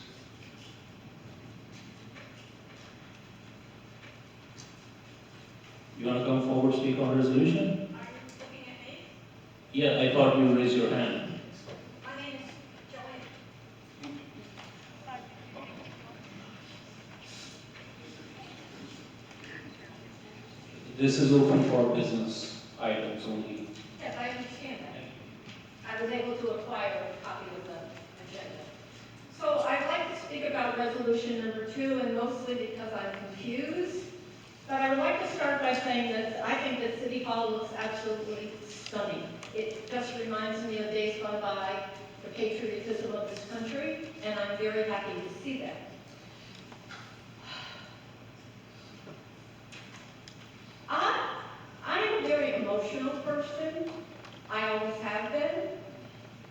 You want to come forward, speak on resolution? Are you looking at me? Yeah, I thought you raised your hand. My name is Joanne. This is open for business items only. Yes, I understand that. I was able to acquire a copy of the agenda. So I'd like to speak about resolution number 2, and mostly because I'm confused. But I would like to start by saying that I think that City Hall looks absolutely stunning. It just reminds me of days gone by, the patriotism of this country, and I'm very happy to see that. I'm a very emotional person. I always have been.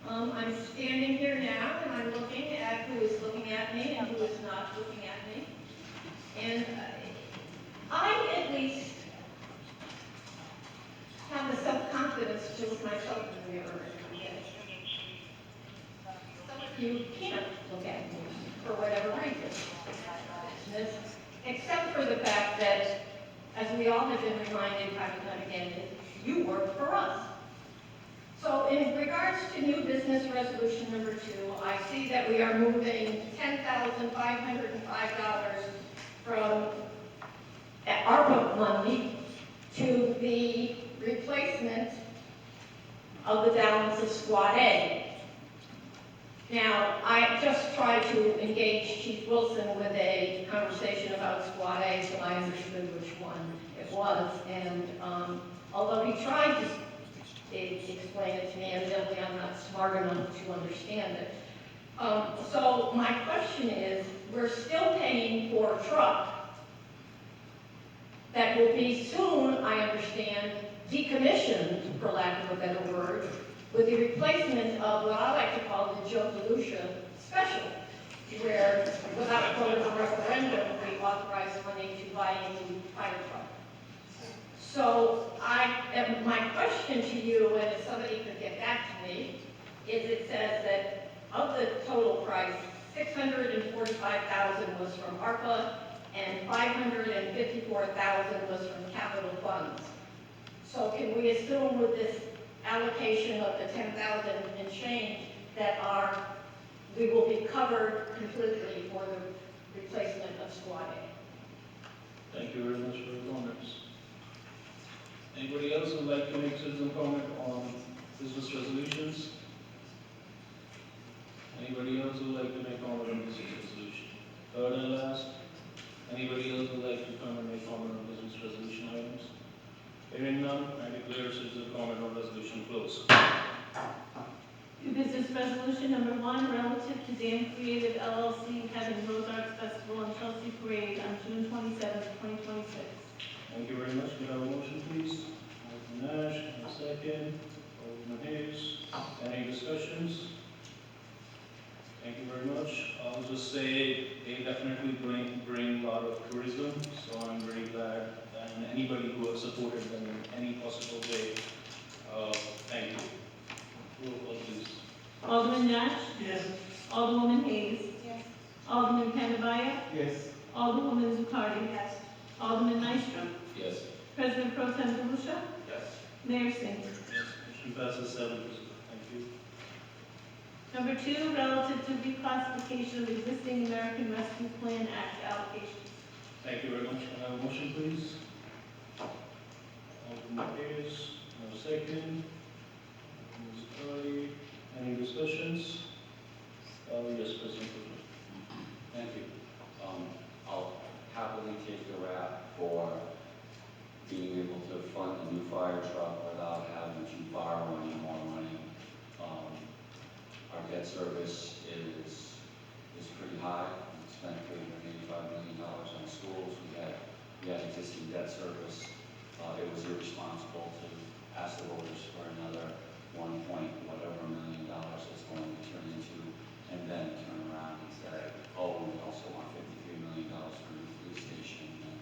I'm standing here now, and I'm looking at who is looking at me and who is not looking at me. And I, at least, have the self-confidence to look myself in the mirror every day. Some of you can't look at me for whatever reason. Except for the fact that, as we all have been reminded time and time again, you work for us. So So in regards to new business resolution number 2, I see that we are moving $10,505 from ARPA money to the replacement of the balance of Squad A. Now, I just tried to engage Chief Wilson with a conversation about Squad A, so I understood which one it was. And although he tried to explain it to me, evidently I'm not smart enough to understand it. So my question is, we're still paying for a truck that will be soon, I understand, decommissioned, for lack of a better word, with the replacement of what I like to call the Joe DeLucia special, where without vote of a referendum, we authorize money to buy a new fire truck. So my question to you, and if somebody could get back to me, is it says that of the total price, $645,000 was from ARPA and $554,000 was from capital funds. So can we assume with this allocation of the 10,000 and change that we will be covered completely for the replacement of Squad A? Thank you very much for your comments. Anybody else would like to make citizen comment on business resolutions? Anybody else would like to make comment on business resolution? Third and last, anybody else would like to come and make comment on business resolution items? Hearing none, I declare citizen comment on resolution closed. New business resolution number 1, relative to Dan Creative LLC having Rose Arts Festival and Chelsea Parade on June 27th, 2026. Thank you very much. Can I have a motion, please? Alderman Nash, and a second. Alderman Hayes. Any discussions? Thank you very much. I'll just say they definitely bring a lot of tourism, so I'm very glad. And anybody who has supported them in any possible way, thank you. Roll call, please. Alderman Nash? Yes. Alderwoman Hayes? Yes. Alderman Pandabaya? Yes. Alderwoman Zucardi? Yes. Alderman Nystrom? Yes. President Pro Tem DeLucia? Yes. Mayor Singh? Yes, motion passes 7-0. Thank you. Number 2, relative to reclassification of existing American Rescue Plan Act allocations. Thank you very much. Can I have a motion, please? Alderman Hayes, and a second. Alderman Zucardi. Any discussions? Yes, President Pro Tem. Thank you. I'll happily take the rap for being able to fund a new fire truck without having to borrow any more money. Our debt service is pretty high. We spent $385 million on schools. We had existing debt service. It was irresponsible to ask the voters for another $1.whatever million it's going to turn into, and then turn around and say, oh, we also want $53 million for a new police station, and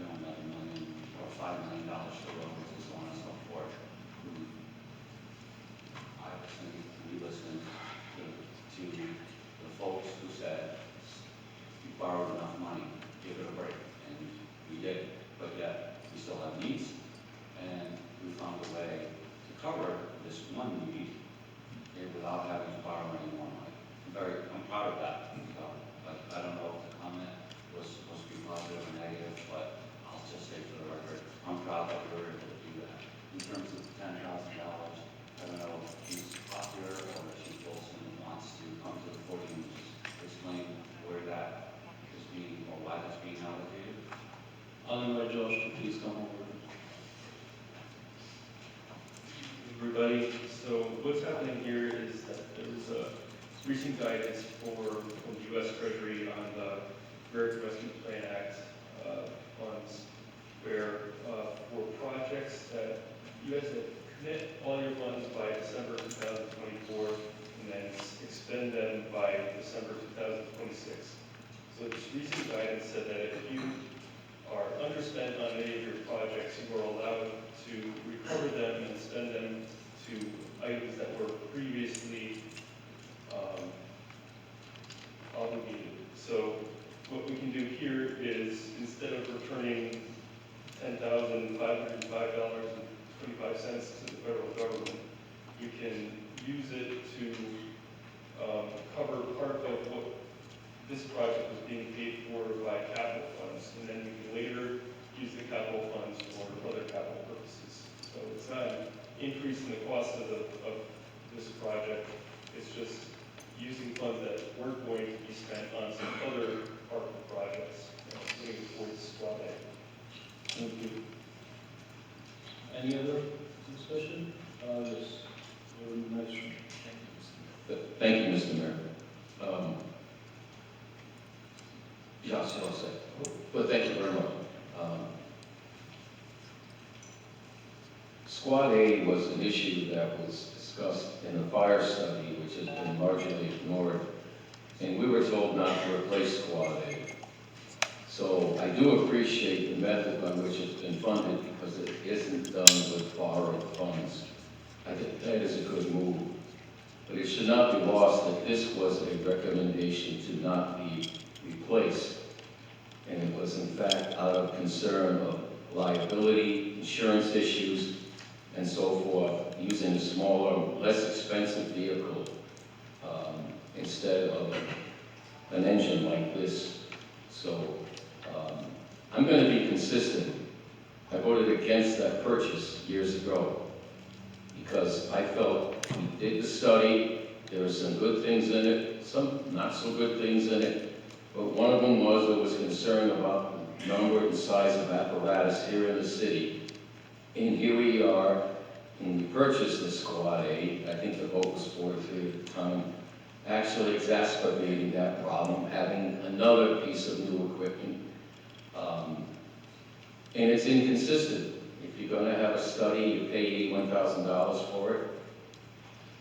another $1 million or $5 million for roads, and so on and so forth. I think we listened to the folks who said, you borrowed enough money, give it a break, and we did, but yet we still have needs, and we found a way to cover this one need without having to borrow any more money. I'm proud of that. So, but I don't know if the comment was supposed to be positive or negative, but I'll just say for the record, I'm proud that we were able to do that. In terms of $10,000, I don't know if she's popular or if Chief Wilson wants to come to the podium and just explain where that is being, or why that's being allocated. I'll invite Josh to please come over. Everybody, so what's happening here is that there was a recent guidance from the U.S. Treasury on the American Rescue Plan Act funds, where for projects that you guys have commit all your funds by December 2024 and then expend them by December 2026. So this recent guidance said that if you are underspent on any of your projects, you are allowed to recover them and spend them to items that were previously obligated. So what we can do here is, instead of returning $10,505.25 to the federal government, you can use it to cover part of what this project was being paid for by capital funds, and then we can later use the capital funds for other capital purposes. So it's not an increase in the cost of this project, it's just using funds that weren't going to be spent on some other ARPA projects, putting towards Squad A. Thank you. Any other discussion? Yes. Next one. Thank you, Mr. Mayor. Yes, I'll say. But thank you very much. Squad A was an issue that was discussed in the fire study, which has been largely ignored, and we were told not to replace Squad A. So I do appreciate the method by which it's been funded, because it isn't done with borrowed funds. I think that is a good move. But it should not be lost that this was a recommendation to not be replaced. And it was in fact out of concern of liability, insurance issues, and so forth, using a smaller, less expensive vehicle instead of an engine like this. So I'm going to be consistent. I voted against that purchase years ago because I felt we did the study, there were some good things in it, some not so good things in it, but one of them was there was concern about the number and size of apparatus here in the city. And here we are, when we purchased the Squad A, I think the vote was 4-3 at the time, actually exacerbating that problem, having another piece of new equipment. And it's inconsistent. If you're going to have a study, you pay $81,000 for it.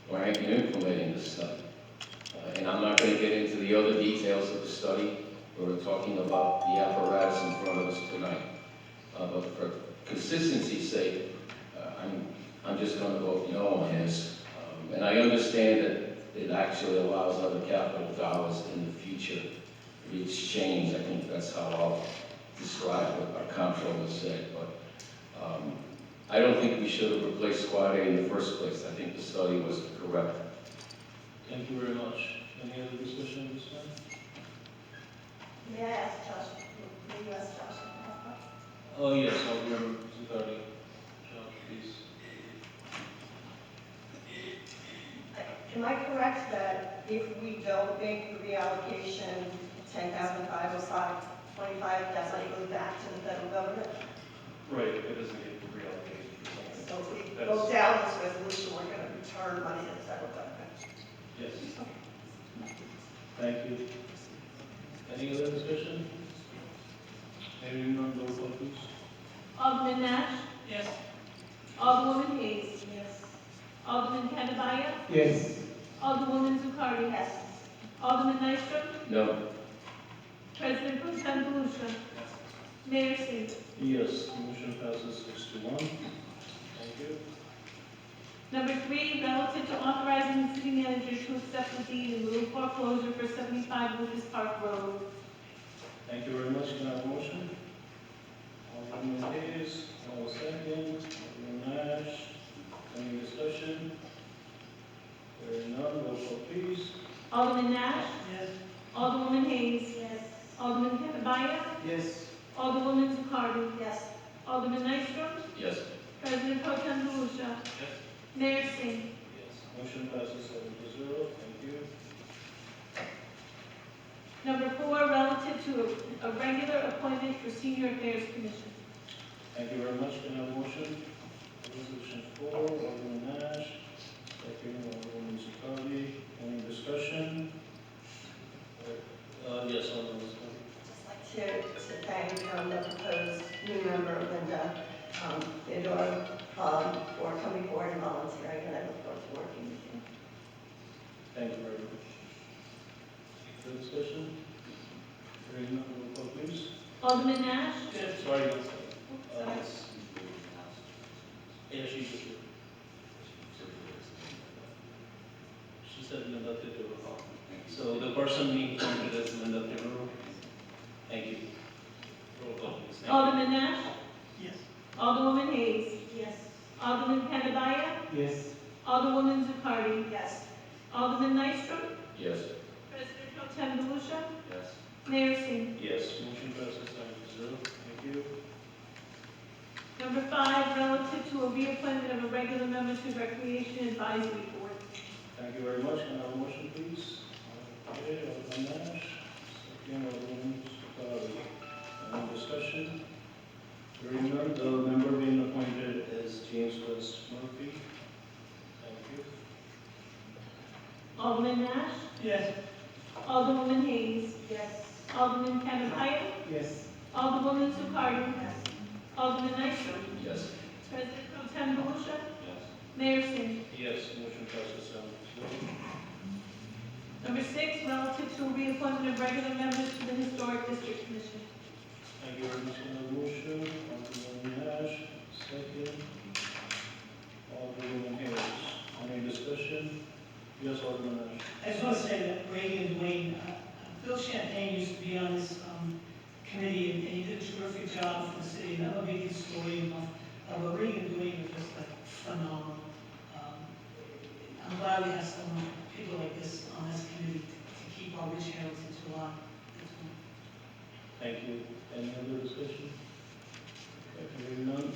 Why aren't you implementing the study? And I'm not going to get into the other details of the study. We're talking about the apparatus in front of us tonight. But for consistency's sake, I'm just going to vote no on this. And I understand that it actually allows other capital dollars in the future to be exchanged. I think that's how I'll describe what our comptroller said. But I don't think we should have replaced Squad A in the first place. I think the study was correct. Thank you very much. Any other discussion on this one? May I ask Josh, may you ask Josh? Oh, yes, I'll remember Zuccardi. Josh, please. Am I correct that if we don't make the reallocation, 10,505, 25, that money goes back to the federal government? Right, it doesn't get reallocated. So if we go down this resolution, we're going to return money to the federal government? Yes. Thank you. Any other discussion? Hearing none, roll call please. Alderman Nash? Yes. Alderwoman Hayes? Yes. Alderman Kennebaya? Yes. Alderwoman Zuccardi? Yes. Alderman Nystrom? No. President Pro Tem DeLucia? Mayor Singh? Yes, the motion passes 6-1. Thank you. Number 3, relative to authorizing the city manager to accept the deed in lieu of foreclosure for 75 Lucas Park Road. Thank you very much. Can I have a motion? Alderman Hayes, I will second. Alderman Nash, any discussion? Hearing none, roll call please. Alderman Nash? Yes. Alderwoman Hayes? Yes. Alderman Kennebaya? Yes. Alderwoman Zuccardi? Yes. Alderman Nystrom? Yes. President Pro Tem DeLucia? Mayor Singh? Yes, motion passes 7-0. Thank you. Number 4, relative to a regular appointment for Senior Affairs Commission. Thank you very much. Can I have a motion? Resolution 4, Alderman Nash, second, Alderman Zuccardi. Any discussion? Yes, Alderman Zuccardi. Just like to thank the proposed new member, Linda Theodore, for coming forward and volunteering, and I look forward to working with you. Thank you very much. Further discussion? Hearing none, roll call please. Alderman Nash? Sorry. Sorry. Yeah, she's just here. She said Linda Theodore. So the person being appointed is Linda Theodore. Thank you. Roll call please. Thank you. Alderman Nash? Yes. Alderwoman Hayes? Yes. Alderman Kennebaya? Yes. Alderwoman Zucardi? Yes. Alderman Nystrom? Yes. President Pro Tem Galusha? Yes. Mayor Singh? Yes, motion passes 7-0. Thank you. Number 5, relative to a reappointment of a regular member to Recreation Advisory Board. Thank you very much. Can I have a motion, please? Okay, Alderman Nash, second, Alderman Sakari. Any discussion? Hearing none, the member being appointed is James West Murphy. Thank you. Alderman Nash? Yes. Alderwoman Hayes? Yes. Alderman Kavanaugh? Yes. Alderwoman Zucardi? Alderman Nystrom? Yes. President Pro Tem Galusha? Yes. Mayor Singh? Yes, motion passes 7-0. Number 6, relative to a reappointment of regular members to the Historic District Commission. Thank you very much. Can I have a motion? Alderman Nash, second. Alderman Hayes. Any discussion? Yes, Alderman Nash. I just want to say that Brady and Dwayne, Phil Champagne used to be on this committee, and he did a terrific job for the city, and that'll be his story. But Brady and Dwayne are just like phenomenal. I'm glad we have some people like this on this committee to keep our rich heritage alive. Thank you. Any other discussion? Okay, hearing none.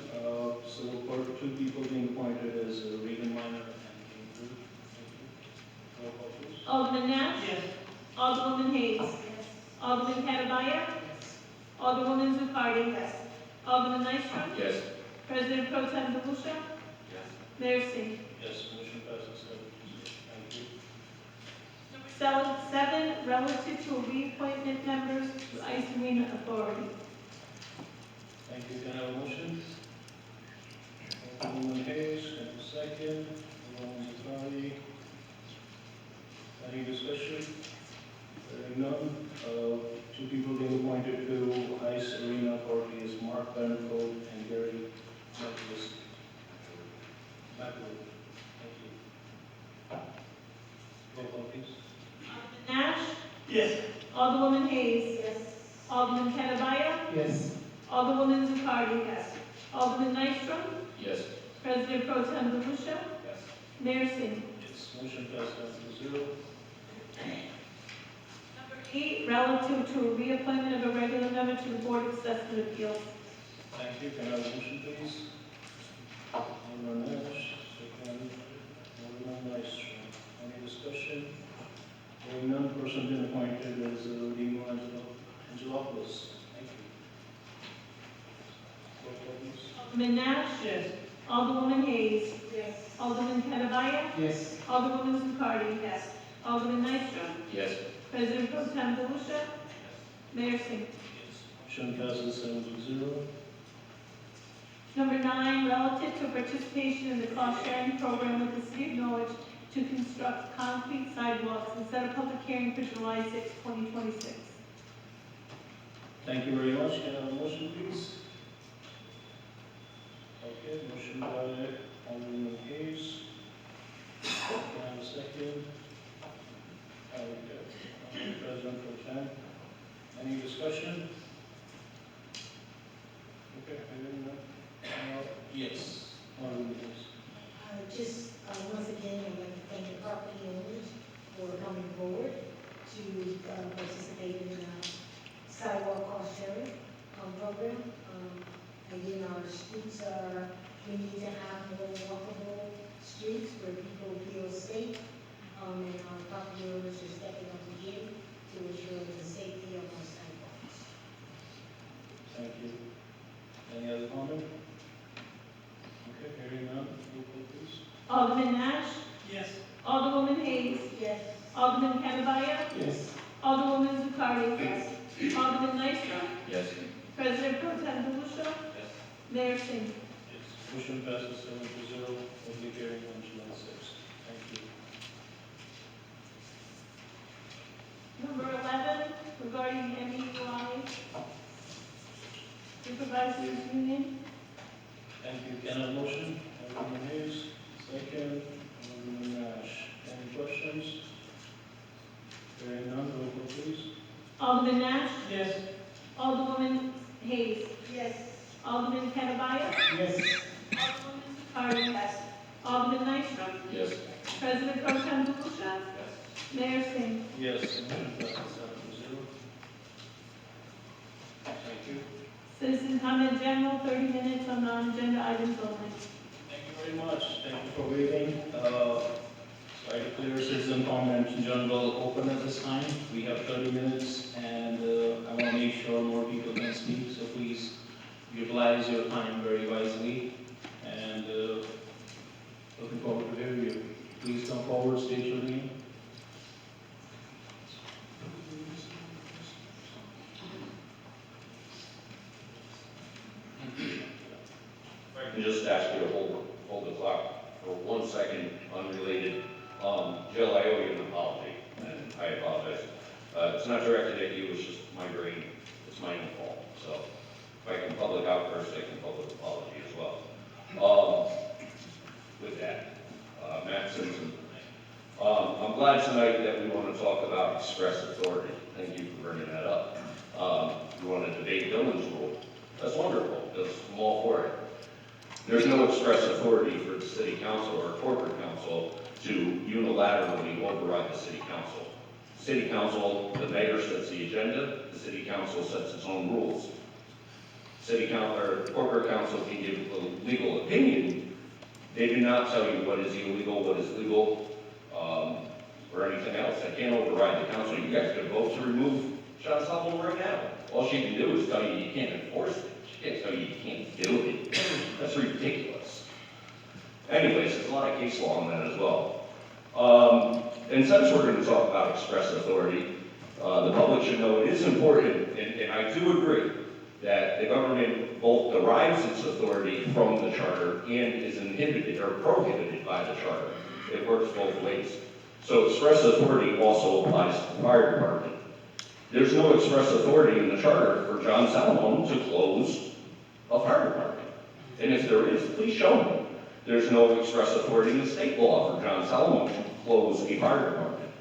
So for 2 people being appointed is Regan Minor and Jane Drew. Thank you. Roll call, please. Alderman Nash? Yes. Alderwoman Hayes? Alderman Kavanaugh? Alderwoman Zucardi? Yes. Alderman Nystrom? Yes. President Pro Tem Galusha? Yes. Mayor Singh? Yes, motion passes 7-0. Thank you. Number 7, relative to reappointment members to Ice Arena Authority. Thank you. Can I have a motion? Alderman Hayes, can I have a second? Alderman Zakari. Any discussion? Hearing none. 2 people being appointed to Ice Arena Authority is Mark Benfold and Gary Douglas. Macwood. Thank you. Roll call, please. Alderman Nash? Yes. Alderwoman Hayes? Yes. Alderman Kavanaugh? Yes. Alderwoman Zucardi? Alderman Nystrom? Yes. President Pro Tem Galusha? Yes. Mayor Singh? Yes, motion passes 7-0. Number 8, relative to a reappointment of a regular member to the Board of Assessment Appeals. Thank you. Can I have a motion, please? Alderman Nash, second. Alderman Nystrom. Any discussion? Hearing none, person being appointed is Lima Angelopoulos. Thank you. Roll call, please. Alderman Nash? Yes. Alderwoman Hayes? Yes. Alderman Kavanaugh? Yes. Alderwoman Zucardi? Alderman Nystrom? Yes. President Pro Tem Galusha? Mayor Singh? Motion passes 7-0. Number 9, relative to participation in the cost-sharing program with the City of Norwich to construct concrete sidewalks and set a public hearing for July 6, 2026. Thank you very much. Can I have a motion, please? Okay, motion by Alderman Hayes. Can I have a second? Okay. President Pro Tem. Any discussion? Okay, hearing none. Yes. Alderman Hayes. Once again, I'd like to thank the property owners for coming forward to participate in the sidewalk cost sharing program. Again, our streets we need to have more walkable streets where people feel safe. And our property owners are stepping up again to ensure the safety of our sidewalks. Thank you. Any other comment? Okay, hearing none. Roll call, please. Alderman Nash? Yes. Alderwoman Hayes? Yes. Alderman Kavanaugh? Yes. Alderwoman Zucardi? Alderman Nystrom? Yes. President Pro Tem Galusha? Yes. Mayor Singh? Yes. Motion passes 7-0. Public hearing on July 6th. Thank you. Number 11, regarding MEUI Supervisors Union. Thank you. Can I have a motion? Alderman Hayes, second. Alderman Nash. Any questions? Hearing none, roll call, please. Alderman Nash? Yes. Alderwoman Hayes? Yes. Alderman Kavanaugh? Yes. Alderwoman Zucardi? Alderman Nystrom. Yes. President Pro Tem Lucia. Mayor Singh. Yes, motion passes 7-0. Thank you. Citizen comment general, 30 minutes on non-agenda items only. Thank you very much. Thank you for waiting. So I declare citizen comment in general open at this time. We have 30 minutes and I want to make sure more people can speak, so please utilize your time very wisely. And looking forward to hearing you. Please come forward, state your name. If I can just ask you to hold the clock for 1 second, unrelated. Jill, I owe you an apology, and I apologize. It's not directed at you, it's just my brain, it's my own fault. So if I can public outburst, I can public apology as well. With that, Matt Simpson. I'm glad tonight that we want to talk about express authority. Thank you for bringing that up. We want to debate Dillon's rule. That's wonderful, because I'm all for it. There's no express authority for the city council or corporate council to unilaterally override the city council. City council, the mayor sets the agenda, the city council sets its own rules. City council or corporate council can give a legal opinion. They do not tell you what is illegal, what is legal, or anything else. They can't override the council. You guys could vote to remove Sean Sullivan right now. All she can do is tell you you can't enforce it. She can't tell you you can't do it. That's ridiculous. Anyways, there's a lot of case law on that as well. And since we're going to talk about express authority, the public should know it is important, and I do agree that the government both derives its authority from the charter and is inhibited or prohibited by the charter. It works both ways. So express authority also applies to the fire department. There's no express authority in the charter for John Salomon to close a fire department. And if there is, please show me. There's no express authority in the state law for John Salomon to close a fire department.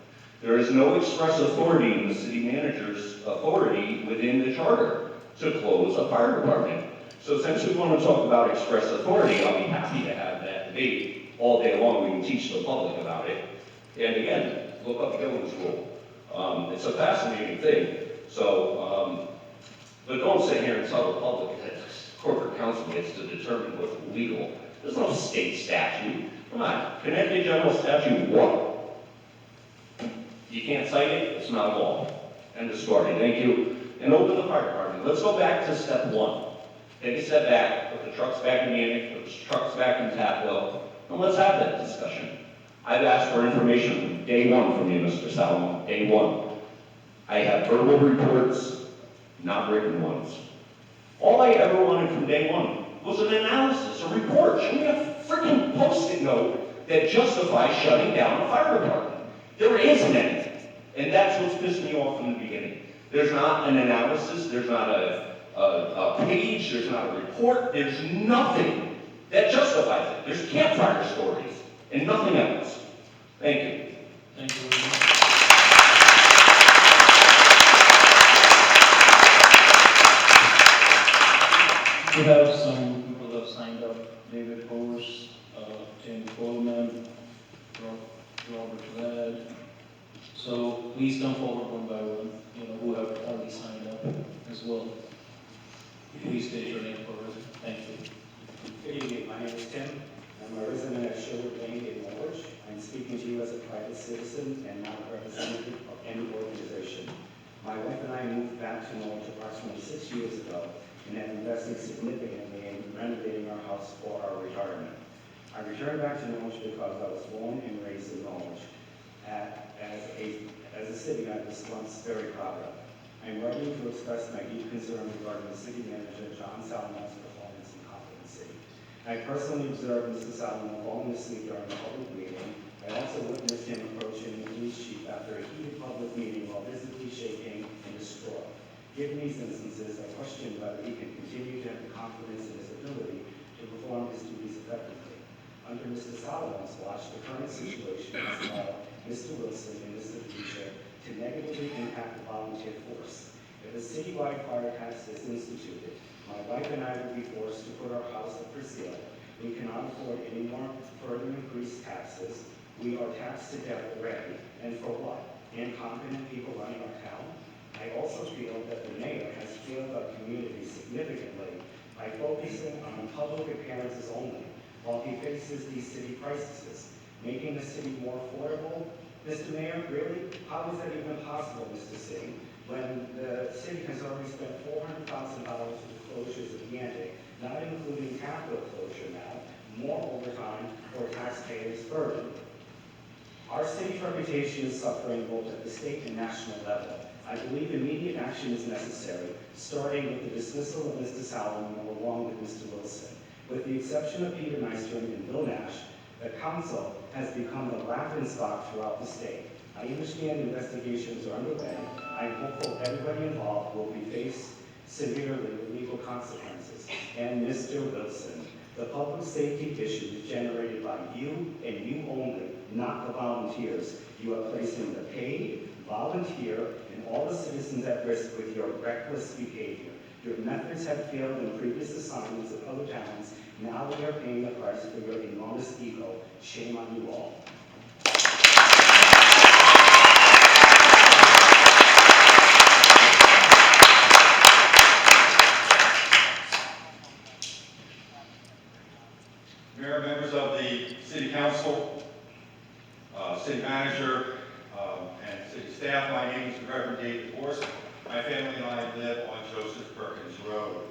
There is no express authority in the city manager's authority within the charter to close a fire department. So since we want to talk about express authority, I'll be happy to have that debate all day long. We can teach the public about it. And again, look up Dillon's rule. It's a fascinating thing. So, but don't sit here and tell the public that corporate council gets to determine what's legal. There's no state statute. Come on, Connecticut General Statute what? You can't cite it, it's not law. End of story, thank you. And open the fire department. Let's go back to step one. Take a step back, put the trucks back in Munich, put the trucks back in Tapwell, and let's have that discussion. I've asked for information from day one from you, Mr. Salomon, day one. I have verbal reports, not written ones. All I ever wanted from day one was an analysis, a report. Show me a freaking Post-it note that justifies shutting down a fire department. There isn't anything. And that's what's pissed me off from the beginning. There's not an analysis, there's not a page, there's not a report, there's nothing that justifies it. There's campfire stories and nothing else. Thank you. Thank you very much. We have some people that have signed up. David Horse, Jane Coleman, Robert Ladd. So please come forward one by one, who have already signed up as well. Please state your name for us. Thank you. Good evening, my name is Tim. I'm a resident of Sherwood Lane in Norwich. I'm speaking to you as a private citizen and not a representative of any organization. My wife and I moved back to Norwich approximately 6 years ago and have invested significantly in renovating our house for our retirement. I returned back to Norwich because I was born and raised in Norwich. As a city I was once very proud of. I'm writing to express my deep concern regarding the city manager, John Salomon's performance and competency. I personally observed Mr. Salomon falling asleep during a public meeting. I also witnessed him approaching the police chief after a heated public meeting while visibly shaking and distraught. Given these instances, I question whether he can continue to have the confidence in his ability to perform his duties effectively. Under Mr. Salomon's watch, the current situation has allowed Mr. Wilson and Mr. Fuchsia to negatively impact the volunteer force. If a citywide fire tax is instituted, my wife and I would be forced to put our house up for sale We cannot afford any more further increased taxes. We are taxed to death already, and for what? Incompetent people running our town? I also feel that the mayor has failed our community significantly by focusing on public appearances only while he faces these city crises, making the city more affordable. Mr. Mayor, really? How is that even possible, Mr. Singh, when the city has already spent $400,000 for the closures of Yandic, not including capital closure now, more overtime for taxpayers' burden? Our city's reputation is suffering both at the state and national level. I believe immediate action is necessary, starting with the dismissal of Mr. Salomon along with Mr. Wilson. With the exception of Peter Nystrom and Bill Nash, the council has become the laughing stock throughout the state. I understand investigations are underway. I'm hopeful everybody involved will be faced severely with legal consequences. And Mr. Wilson, the public safety issues generated by you and you only, not the volunteers. You are placing the paid, volunteer, and all the citizens at risk with your reckless behavior. Your methods have failed in previous assignments of other towns. Now we are paying the price for your enormous ego. Shame on you all. Mayor, members of the City Council, City Manager, and City staff, my name is the Reverend David Horst. My family and I live on Joseph Perkins Road.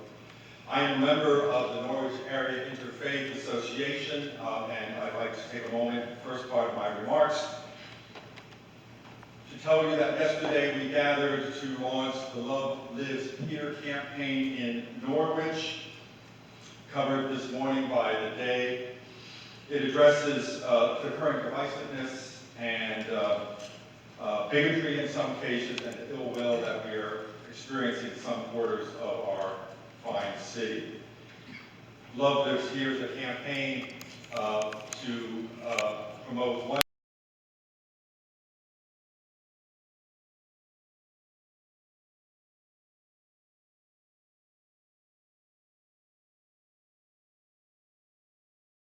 I am a member of the Norwich Area Interfaith Association, and I'd like to take a moment, first part of my remarks, to tell you that yesterday we gathered to launch the Love Lives Here campaign in Norwich, covered this morning by the Day. It addresses the current divisiveness and bigotry in some cases and the ill will that we are experiencing in some quarters of our fine city. Love Lives Here is a campaign to promote one